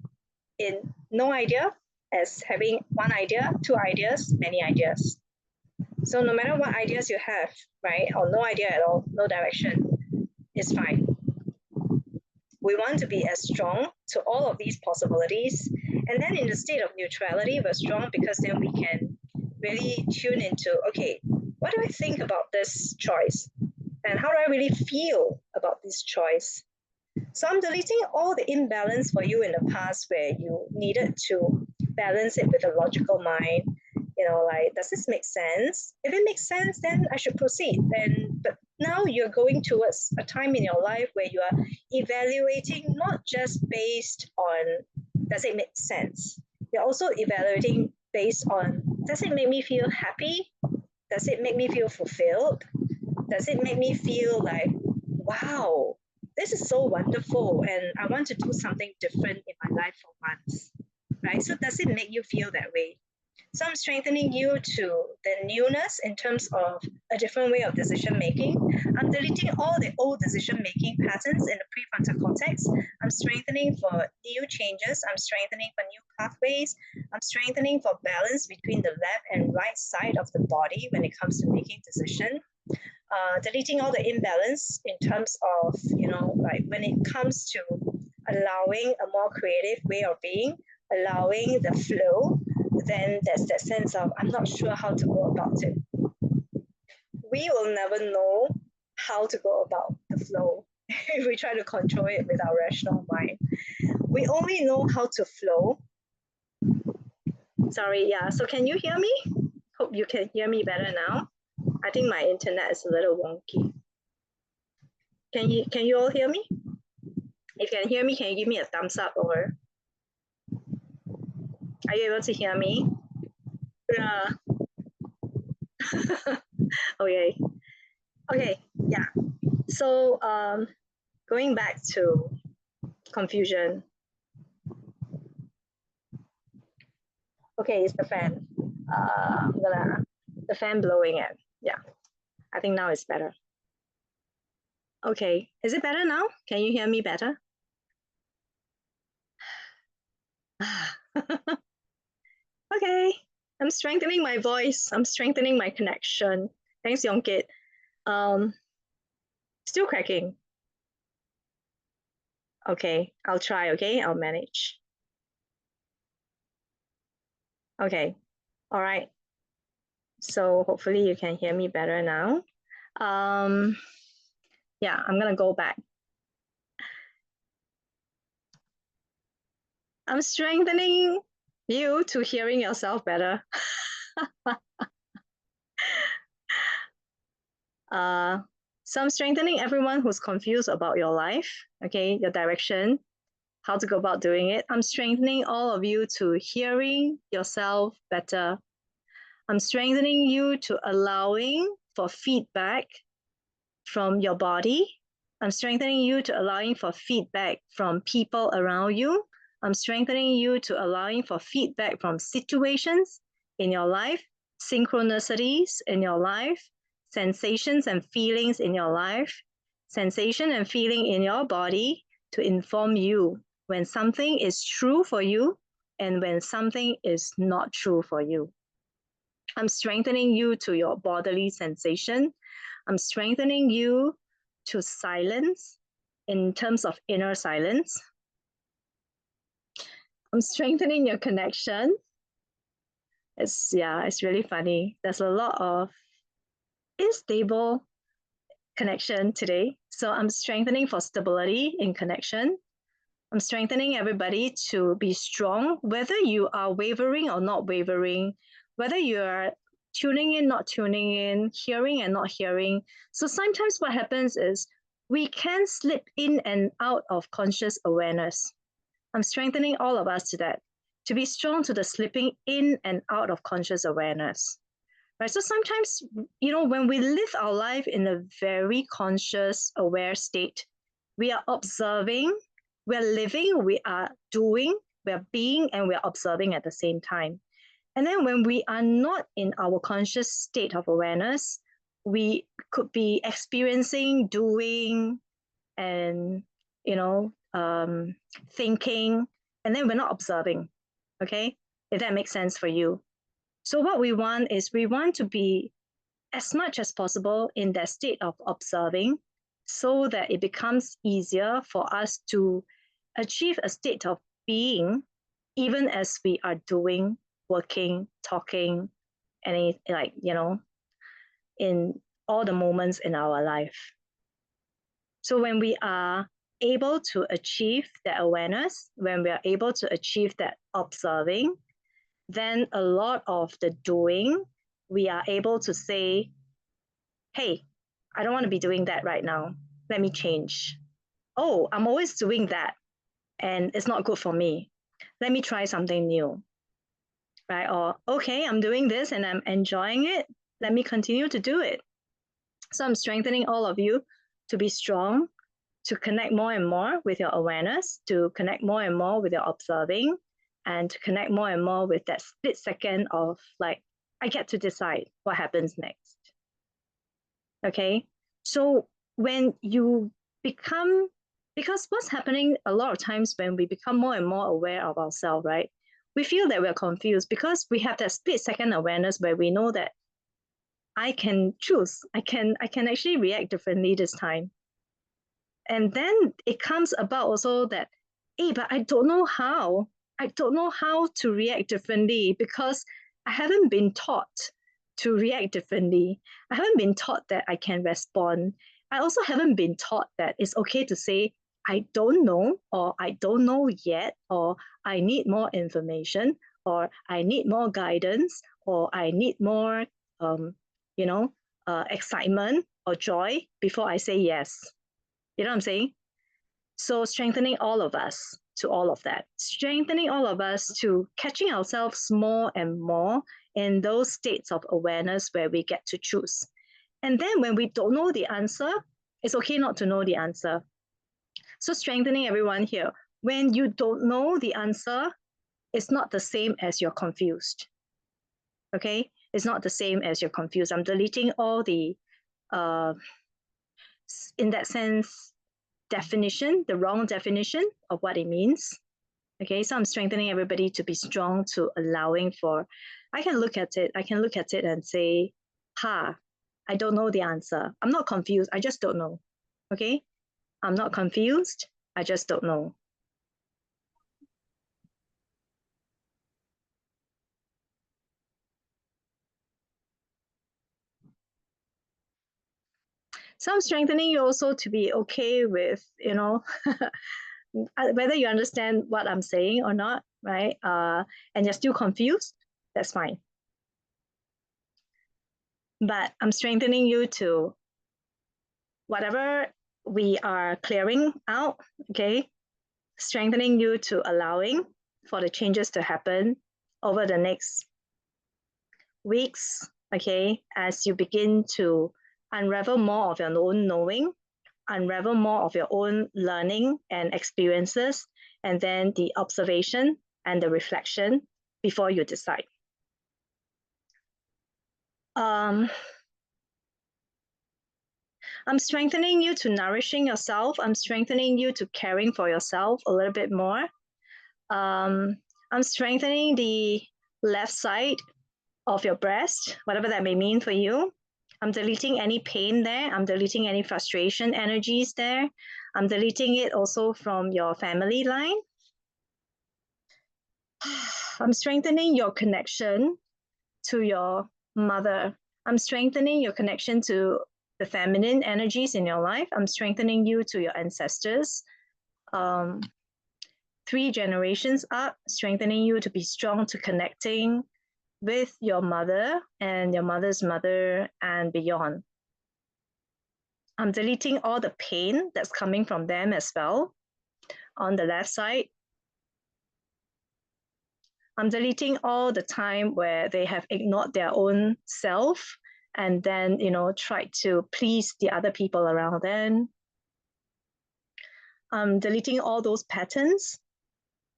Speaker 1: in no idea as having one idea, two ideas, many ideas. So no matter what ideas you have, right, or no idea at all, no direction, it's fine. We want to be as strong to all of these possibilities. And then in the state of neutrality, we're strong because then we can really tune into, okay, what do I think about this choice? And how do I really feel about this choice? So I'm deleting all the imbalance for you in the past where you needed to balance it with a logical mind. Like, does this make sense? If it makes sense, then I should proceed. But now you're going towards a time in your life where you are evaluating not just based on, does it make sense? You're also evaluating based on, does it make me feel happy? Does it make me feel fulfilled? Does it make me feel like, wow, this is so wonderful and I want to do something different in my life for once? right? So does it make you feel that way? So I'm strengthening you to the newness in terms of a different way of decision making. I'm deleting all the old decision making patterns in the prefrontal cortex. I'm strengthening for new changes. I'm strengthening for new pathways. I'm strengthening for balance between the left and right side of the body when it comes to making decision. Deleting all the imbalance in terms of, like when it comes to allowing a more creative way of being, allowing the flow, then there's that sense of, I'm not sure how to go about it. We will never know how to go about the flow if we try to control it with our rational mind. We only know how to flow. Sorry, yeah. So can you hear me? Hope you can hear me better now. I think my internet is a little wonky. Can you all hear me? If you can hear me, can you give me a thumbs up, or are you able to hear me? Yeah. Okay. Okay. Yeah. So going back to confusion. Okay, it's the fan. The fan blowing it. Yeah. I think now it's better. Okay. Is it better now? Can you hear me better? Okay. I'm strengthening my voice. I'm strengthening my connection. Thanks, Yongkit. Um, Still cracking. Okay, I'll try. Okay, I'll manage. Okay, all right. So hopefully you can hear me better now. Yeah, I'm gonna go back. I'm strengthening you to hearing yourself better. So I'm strengthening everyone who's confused about your life, okay, your direction, how to go about doing it. I'm strengthening all of you to hearing yourself better. I'm strengthening you to allowing for feedback from your body. I'm strengthening you to allowing for feedback from people around you. I'm strengthening you to allowing for feedback from situations in your life, synchronicities in your life, sensations and feelings in your life, sensation and feeling in your body to inform you when something is true for you and when something is not true for you. I'm strengthening you to your bodily sensation. I'm strengthening you to silence in terms of inner silence. I'm strengthening your connection. It's really funny. There's a lot of unstable connection today. So I'm strengthening for stability in connection. I'm strengthening everybody to be strong, whether you are wavering or not wavering, whether you are tuning in, not tuning in, hearing and not hearing. So sometimes what happens is we can slip in and out of conscious awareness. I'm strengthening all of us to that, to be strong to the slipping in and out of conscious awareness. Right? So sometimes, when we live our life in a very conscious, aware state, we are observing, we're living, we are doing, we're being, and we're observing at the same time. And then when we are not in our conscious state of awareness, we could be experiencing, doing, and thinking, and then we're not observing. Okay, if that makes sense for you. So what we want is we want to be as much as possible in that state of observing so that it becomes easier for us to achieve a state of being even as we are doing, working, talking, any in all the moments in our life. So when we are able to achieve that awareness, when we are able to achieve that observing, then a lot of the doing, we are able to say, hey, I don't want to be doing that right now. Let me change. Oh, I'm always doing that and it's not good for me. Let me try something new. Right? Or, okay, I'm doing this and I'm enjoying it. Let me continue to do it. So I'm strengthening all of you to be strong, to connect more and more with your awareness, to connect more and more with your observing, and to connect more and more with that split second of like, I get to decide what happens next. Okay. So when you become, because what's happening a lot of times when we become more and more aware of ourselves, right? We feel that we're confused because we have that split second awareness where we know that I can choose. I can actually react differently this time. And then it comes about also that, hey, but I don't know how. I don't know how to react differently because I haven't been taught to react differently. I haven't been taught that I can respond. I also haven't been taught that it's okay to say, I don't know, or I don't know yet, or I need more information, or I need more guidance, or I need more, um, you know, excitement or joy before I say yes. You know what I'm saying? So strengthening all of us to all of that, strengthening all of us to catching ourselves more and more in those states of awareness where we get to choose. And then when we don't know the answer, it's okay not to know the answer. So strengthening everyone here. When you don't know the answer, it's not the same as you're confused. Okay? It's not the same as you're confused. I'm deleting all the, uh, in that sense, definition, the wrong definition of what it means. Okay, so I'm strengthening everybody to be strong, to allowing for, I can look at it and say, ha, I don't know the answer. I'm not confused, I just don't know. Okay, I'm not confused, I just don't know. So I'm strengthening you also to be okay with, whether you understand what I'm saying or not, right? And you're still confused, that's fine. But I'm strengthening you to whatever we are clearing out, okay, strengthening you to allowing for the changes to happen over the next weeks, okay, as you begin to unravel more of your own knowing, unravel more of your own learning and experiences, and then the observation and the reflection before you decide. Um, I'm strengthening you to nourishing yourself. I'm strengthening you to caring for yourself a little bit more. I'm strengthening the left side of your breast, whatever that may mean for you. I'm deleting any pain there. I'm deleting any frustration energies there. I'm deleting it also from your family line. I'm strengthening your connection to your mother. I'm strengthening your connection to the feminine energies in your life. I'm strengthening you to your ancestors. 3 generations up, strengthening you to be strong to connecting with your mother and your mother's mother and beyond. I'm deleting all the pain that's coming from them as well on the left side. I'm deleting all the time where they have ignored their own self and then, tried to please the other people around them. I'm deleting all those patterns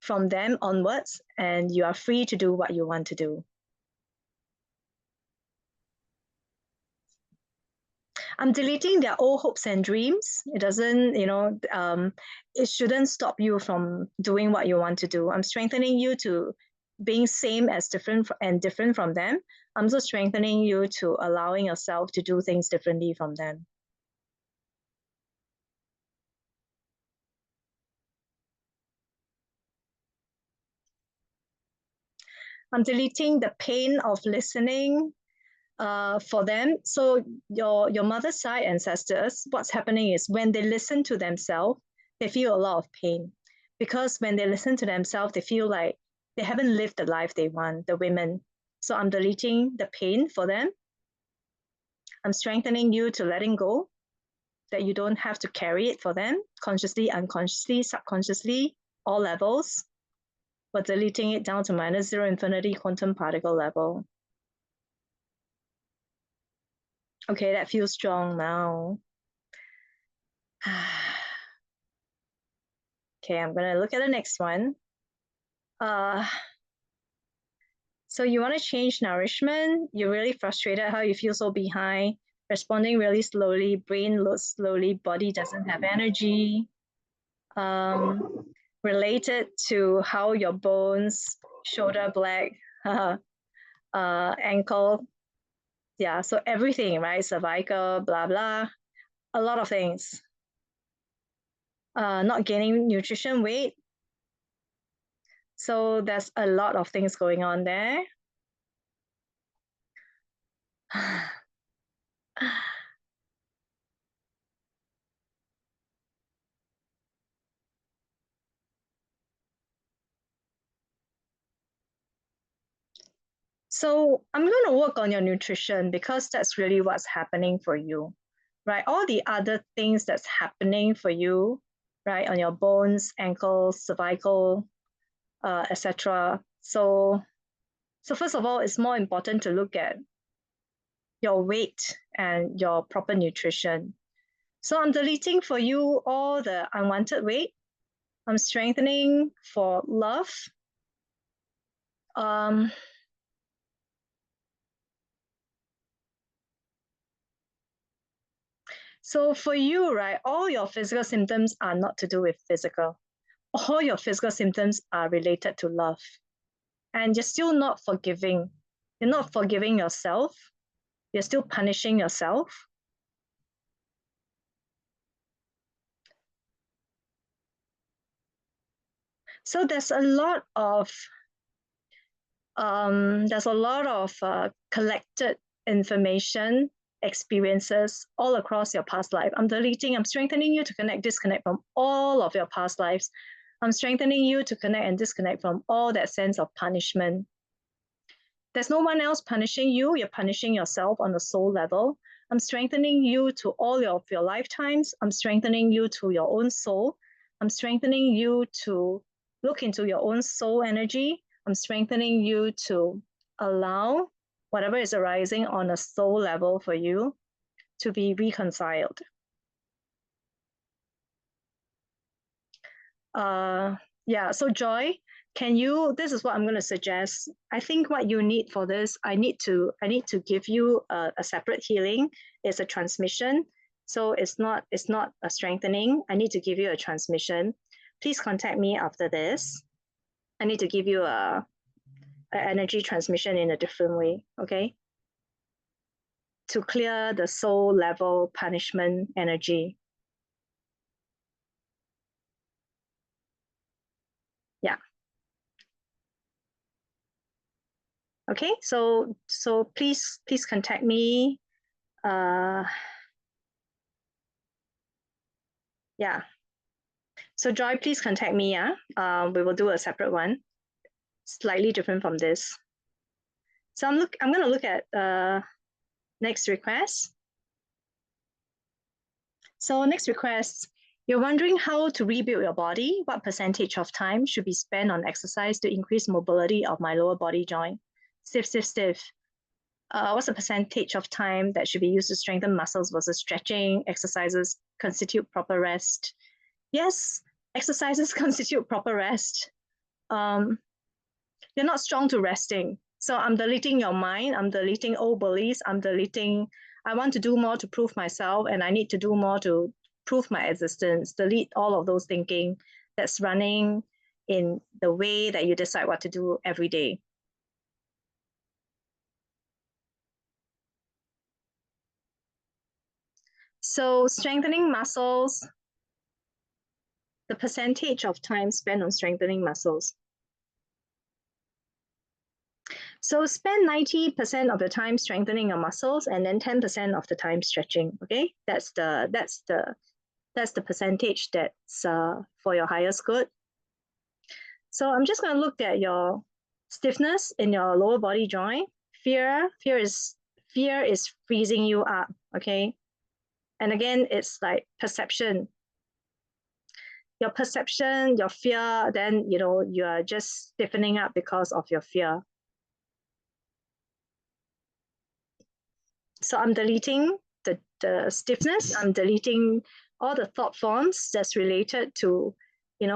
Speaker 1: from them onwards, and you are free to do what you want to do. I'm deleting their old hopes and dreams. It doesn't, it shouldn't stop you from doing what you want to do. I'm strengthening you to being same as different and different from them. I'm also strengthening you to allowing yourself to do things differently from them. I'm deleting the pain of listening for them. So your mother's side ancestors, what's happening is when they listen to themselves, they feel a lot of pain. Because when they listen to themselves, they feel like they haven't lived the life they want, the women. So I'm deleting the pain for them. I'm strengthening you to letting go, that you don't have to carry it for them, consciously, unconsciously, subconsciously, all levels, but deleting it down to -0 infinity quantum particle level. Okay, that feels strong now. Okay, I'm gonna look at the next one. So you want to change nourishment. You're really frustrated how you feel so behind, responding really slowly, brain loads slowly, body doesn't have energy. Related to how your bones, shoulder black, ankle, yeah, so everything, right? Cervical, blah, blah, a lot of things. Not gaining nutrition weight. So there's a lot of things going on there. So I'm going to work on your nutrition because that's really what's happening for you, right? All the other things that's happening for you, right, on your bones, ankles, cervical, etc. So first of all, it's more important to look at your weight and your proper nutrition. So I'm deleting for you all the unwanted weight. I'm strengthening for love. So for you, right, all your physical symptoms are not to do with physical. All your physical symptoms are related to love. And you're still not forgiving. You're not forgiving yourself. You're still punishing yourself. So there's a lot of collected information, experiences all across your past life. I'm strengthening you to disconnect from all of your past lives. I'm strengthening you to connect and disconnect from all that sense of punishment. There's no one else punishing you. You're punishing yourself on the soul level. I'm strengthening you to all of your lifetimes. I'm strengthening you to your own soul. I'm strengthening you to look into your own soul energy. I'm strengthening you to allow whatever is arising on a soul level for you to be reconciled. Yeah, so Joy, this is what I'm going to suggest. I think what you need for this, I need to give you a separate healing. It's a transmission. So it's not a strengthening. I need to give you a transmission. Please contact me after this. I need to give you a energy transmission in a different way, okay? To clear the soul level punishment energy. Yeah. Okay, so please contact me. Yeah. So Joy, please contact me. Yeah. We will do a separate one, slightly different from this. So I'm gonna look at next request. So next request, you're wondering how to rebuild your body. What percentage of time should be spent on exercise to increase mobility of my lower body joint? Stiff. What's the percentage of time that should be used to strengthen muscles versus stretching? Exercises constitute proper rest. Yes, exercises constitute proper rest. You're not strong to resting. So I'm deleting your mind. I'm deleting old beliefs. I want to do more to prove myself, and I need to do more to prove my existence. Delete all of those thinking that's running in the way that you decide what to do every day. So strengthening muscles, the percentage of time spent on strengthening muscles. So spend 90% of the time strengthening your muscles and then 10% of the time stretching, okay? That's the percentage that's for your highest good. So I'm just gonna look at your stiffness in your lower body joint. Fear is freezing you up, okay? And again, it's like perception. Your perception, your fear, then you are just stiffening up because of your fear. So I'm deleting the stiffness. I'm deleting all the thought forms that's related to,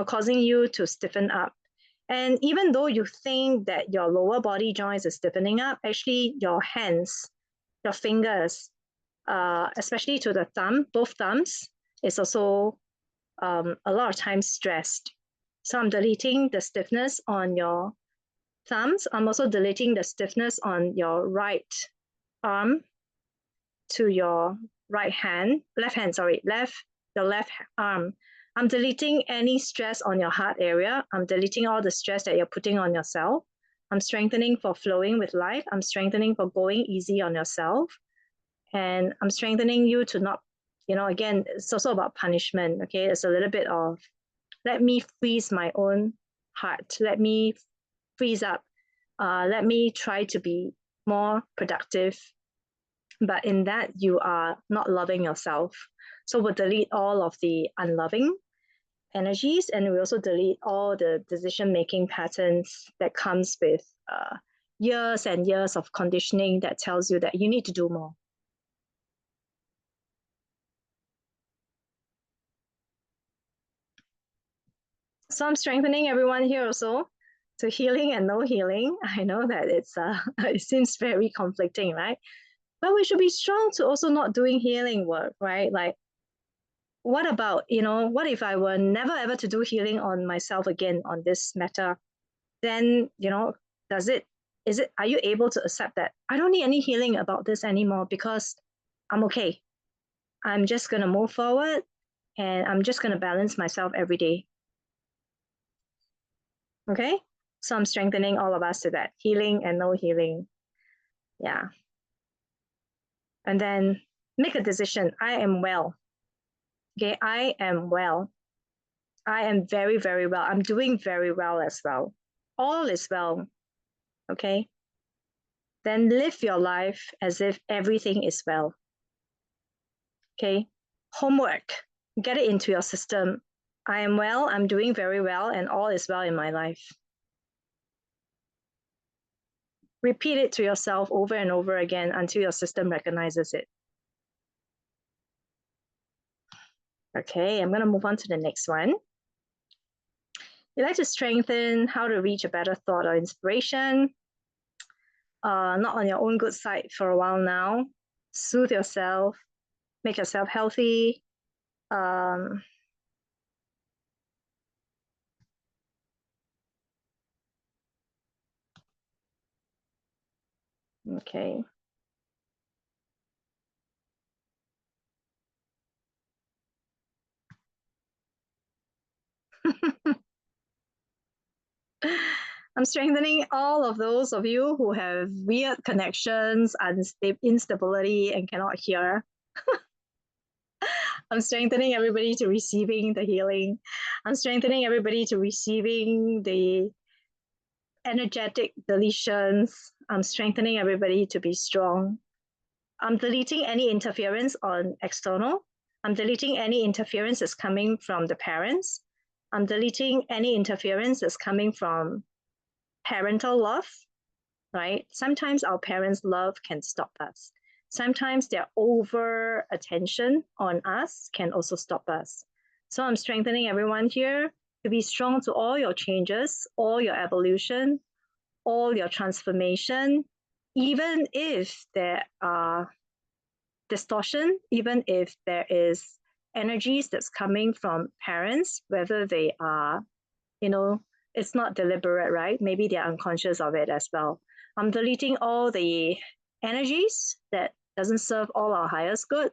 Speaker 1: causing you to stiffen up. And even though you think that your lower body joints is stiffening up, actually your hands, your fingers, especially to the thumb, both thumbs, is also a lot of times stressed. So I'm deleting the stiffness on your thumbs. I'm also deleting the stiffness on your right arm to your left hand, sorry, your left arm. I'm deleting any stress on your heart area. I'm deleting all the stress that you're putting on yourself. I'm strengthening for flowing with life. I'm strengthening for going easy on yourself. And I'm strengthening you to not, again, it's also about punishment. Okay. It's a little bit of let me freeze my own heart. Let me freeze up. Let me try to be more productive, but in that you are not loving yourself. So we'll delete all of the unloving energies, and we also delete all the decision making patterns that comes with years and years of conditioning that tells you that you need to do more. So I'm strengthening everyone here also to healing and no healing. I know that it's it seems very conflicting, right? But we should be strong to also not doing healing work, right? Like, what about, what if I were never ever to do healing on myself again on this matter? Then, are you able to accept that I don't need any healing about this anymore because I'm okay? I'm just going to move forward and I'm just going to balance myself every day. Okay. So I'm strengthening all of us to that healing and no healing. Yeah. And then make a decision. I am well. Okay. I am well. I am very, very well. I'm doing very well as well. All is well. Okay. Then live your life as if everything is well. Okay. Homework. Get it into your system. I am well. I'm doing very well, and all is well in my life. Repeat it to yourself over and over again until your system recognizes it. Okay, I'm going to move on to the next one. You like to strengthen how to reach a better thought or inspiration. Not on your own good side for a while now. Soothe yourself, make yourself healthy. Okay. I'm strengthening all of those of you who have weird connections, instability, and cannot hear. I'm strengthening everybody to receiving the healing. I'm strengthening everybody to receiving the energetic deletions. I'm strengthening everybody to be strong. I'm deleting any interference on external. I'm deleting any interference that's coming from the parents. I'm deleting any interference that's coming from parental love, right? Sometimes our parents' love can stop us. Sometimes their over attention on us can also stop us. So I'm strengthening everyone here to be strong to all your changes, all your evolution, all your transformation, even if there are distortion, even if there is energies that's coming from parents, whether they are, it's not deliberate, right? Maybe they're unconscious of it as well. I'm deleting all the energies that doesn't serve all our highest good.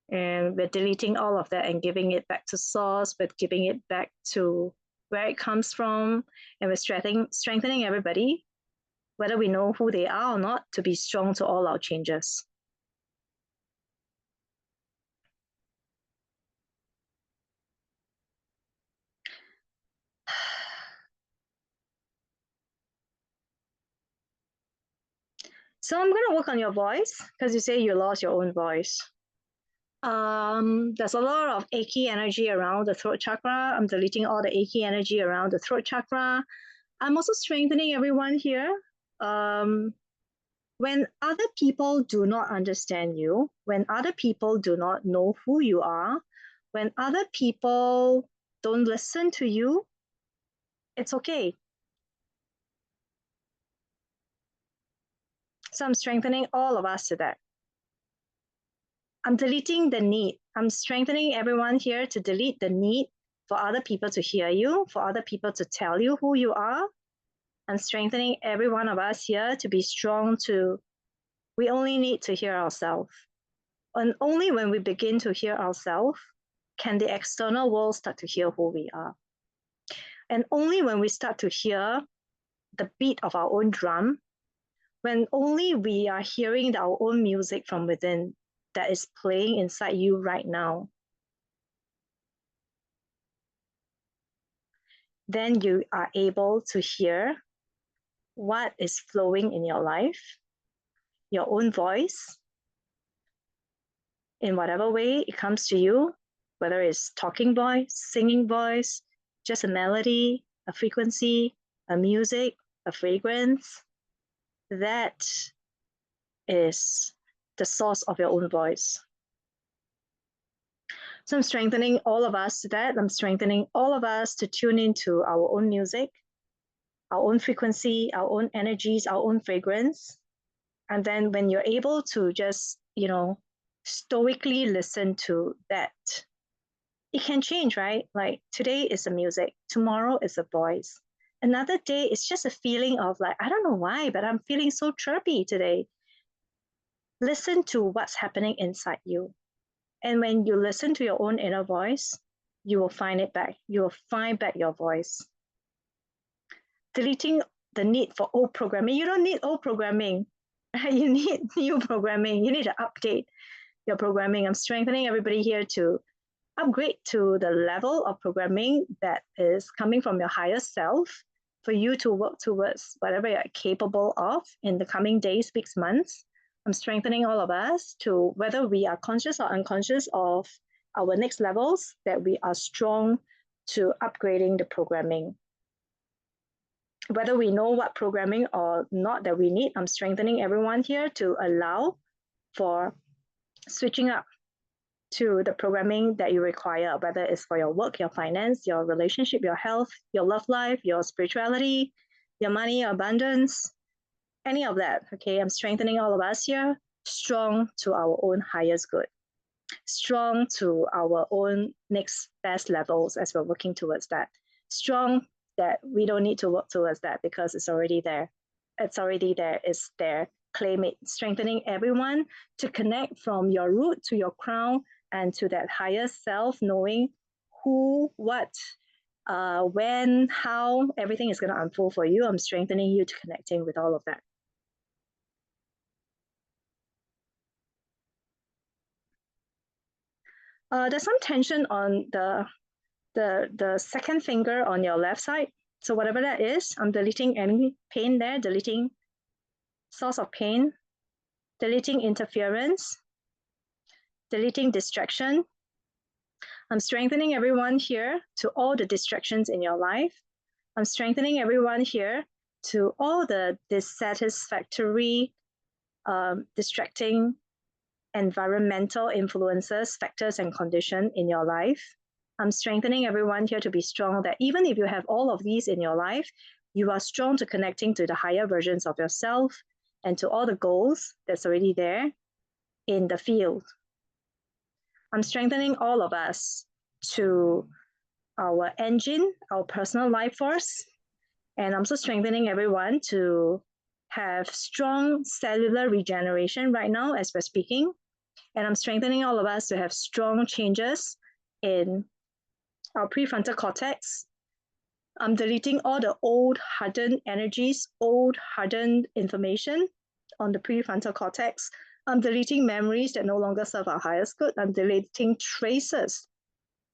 Speaker 1: And we're deleting all of that and giving it back to source, but giving it back to where it comes from. And we're strengthening everybody, whether we know who they are or not, to be strong to all our changes. So I'm going to work on your voice because you say you lost your own voice. There's a lot of achy energy around the throat chakra. I'm deleting all the achy energy around the throat chakra. I'm also strengthening everyone here. When other people do not understand you, when other people do not know who you are, when other people don't listen to you, It's okay. So I'm strengthening all of us to that. I'm deleting the need. I'm strengthening everyone here to delete the need for other people to hear you, for other people to tell you who you are. I'm strengthening every one of us here to be strong to, we only need to hear ourselves. And only when we begin to hear ourselves can the external world start to hear who we are. And only when we start to hear the beat of our own drum, when only we are hearing our own music from within that is playing inside you right now, then you are able to hear what is flowing in your life, your own voice, in whatever way it comes to you, whether it's talking voice, singing voice, just a melody, a frequency, a music, a fragrance. That is the source of your own voice. So I'm strengthening all of us to that. I'm strengthening all of us to tune into our own music, our own frequency, our own energies, our own fragrance. And then when you're able to just, stoically listen to that, it can change, right? Like today is the music, tomorrow is the voice. Another day it's just a feeling of like, I don't know why, but I'm feeling so chirpy today. Listen to what's happening inside you. And when you listen to your own inner voice, you will find it back. You will find back your voice. Deleting the need for old programming. You don't need old programming. You need new programming. You need to update your programming. I'm strengthening everybody here to upgrade to the level of programming that is coming from your higher self for you to work towards whatever you're capable of in the coming days, weeks, months. I'm strengthening all of us to whether we are conscious or unconscious of our next levels, that we are strong to upgrading the programming. Whether we know what programming or not that we need, I'm strengthening everyone here to allow for switching up to the programming that you require, whether it's for your work, your finance, your relationship, your health, your love life, your spirituality, your money, your abundance, any of that. Okay, I'm strengthening all of us here, strong to our own highest good, strong to our own next best levels as we're working towards that, strong that we don't need to work towards that because it's already there. It's already there. It's there. Claim it. Strengthening everyone to connect from your root to your crown and to that higher self, knowing who, what, when, how everything is going to unfold for you. I'm strengthening you to connecting with all of that. There's some tension on the second finger on your left side. So whatever that is, I'm deleting any pain there, deleting source of pain, deleting interference, deleting distraction. I'm strengthening everyone here to all the distractions in your life. I'm strengthening everyone here to all the dissatisfactory, distracting environmental influences, factors, and conditions in your life. I'm strengthening everyone here to be strong that even if you have all of these in your life, you are strong to connecting to the higher versions of yourself and to all the goals that's already there in the field. I'm strengthening all of us to our engine, our personal life force, and I'm also strengthening everyone to have strong cellular regeneration right now as we're speaking. And I'm strengthening all of us to have strong changes in our prefrontal cortex. I'm deleting all the old hardened energies, old hardened information on the prefrontal cortex. I'm deleting memories that no longer serve our highest good. I'm deleting traces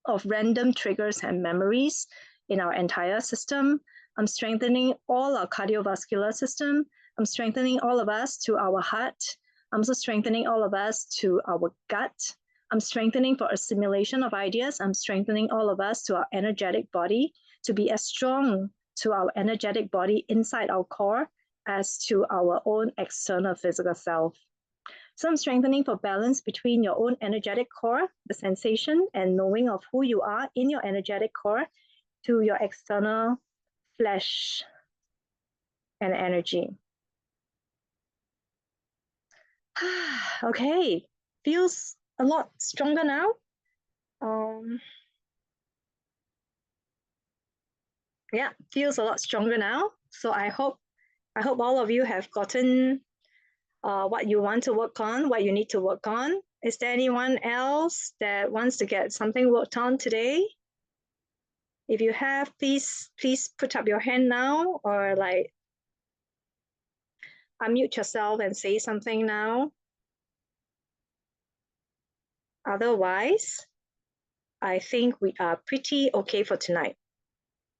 Speaker 1: of random triggers and memories in our entire system. I'm strengthening all our cardiovascular system. I'm strengthening all of us to our heart. I'm also strengthening all of us to our gut. I'm strengthening for assimilation of ideas. I'm strengthening all of us to our energetic body to be as strong to our energetic body inside our core as to our own external physical self. So I'm strengthening for balance between your own energetic core, the sensation and knowing of who you are in your energetic core, to your external flesh and energy. Okay, feels a lot stronger now. Yeah, feels a lot stronger now. So I hope all of you have gotten what you want to work on, what you need to work on. Is there anyone else that wants to get something worked on today? If you have, please put up your hand now, or like unmute yourself and say something now. Otherwise, I think we are pretty okay for tonight.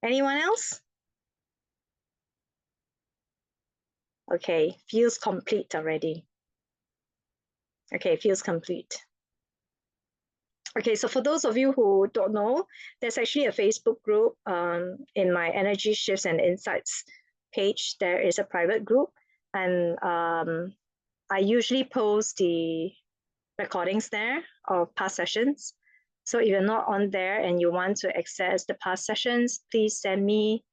Speaker 1: Anyone else? Okay, feels complete already. Okay, feels complete. Okay, so for those of you who don't know, there's actually a Facebook group in my Energy Shifts and Insights page. There is a private group, and I usually post the recordings there of past sessions. So if you're not on there and you want to access the past sessions, please send me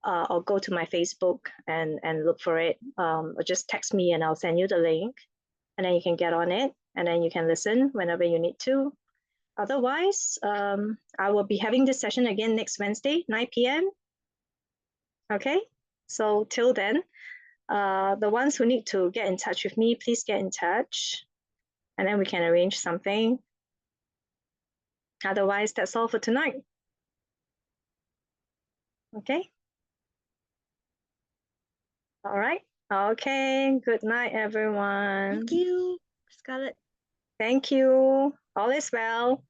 Speaker 1: or go to my Facebook and look for it. Or just text me and I'll send you the link, and then you can get on it, and then you can listen whenever you need to. Otherwise, I will be having this session again next Wednesday, 9 p.m. Okay, so till then, the ones who need to get in touch with me, please get in touch, and then we can arrange something. Otherwise, that's all for tonight. Okay. All right. Okay. Good night, everyone.
Speaker 3: Thank you, Scarlett.
Speaker 1: Thank you. All is well.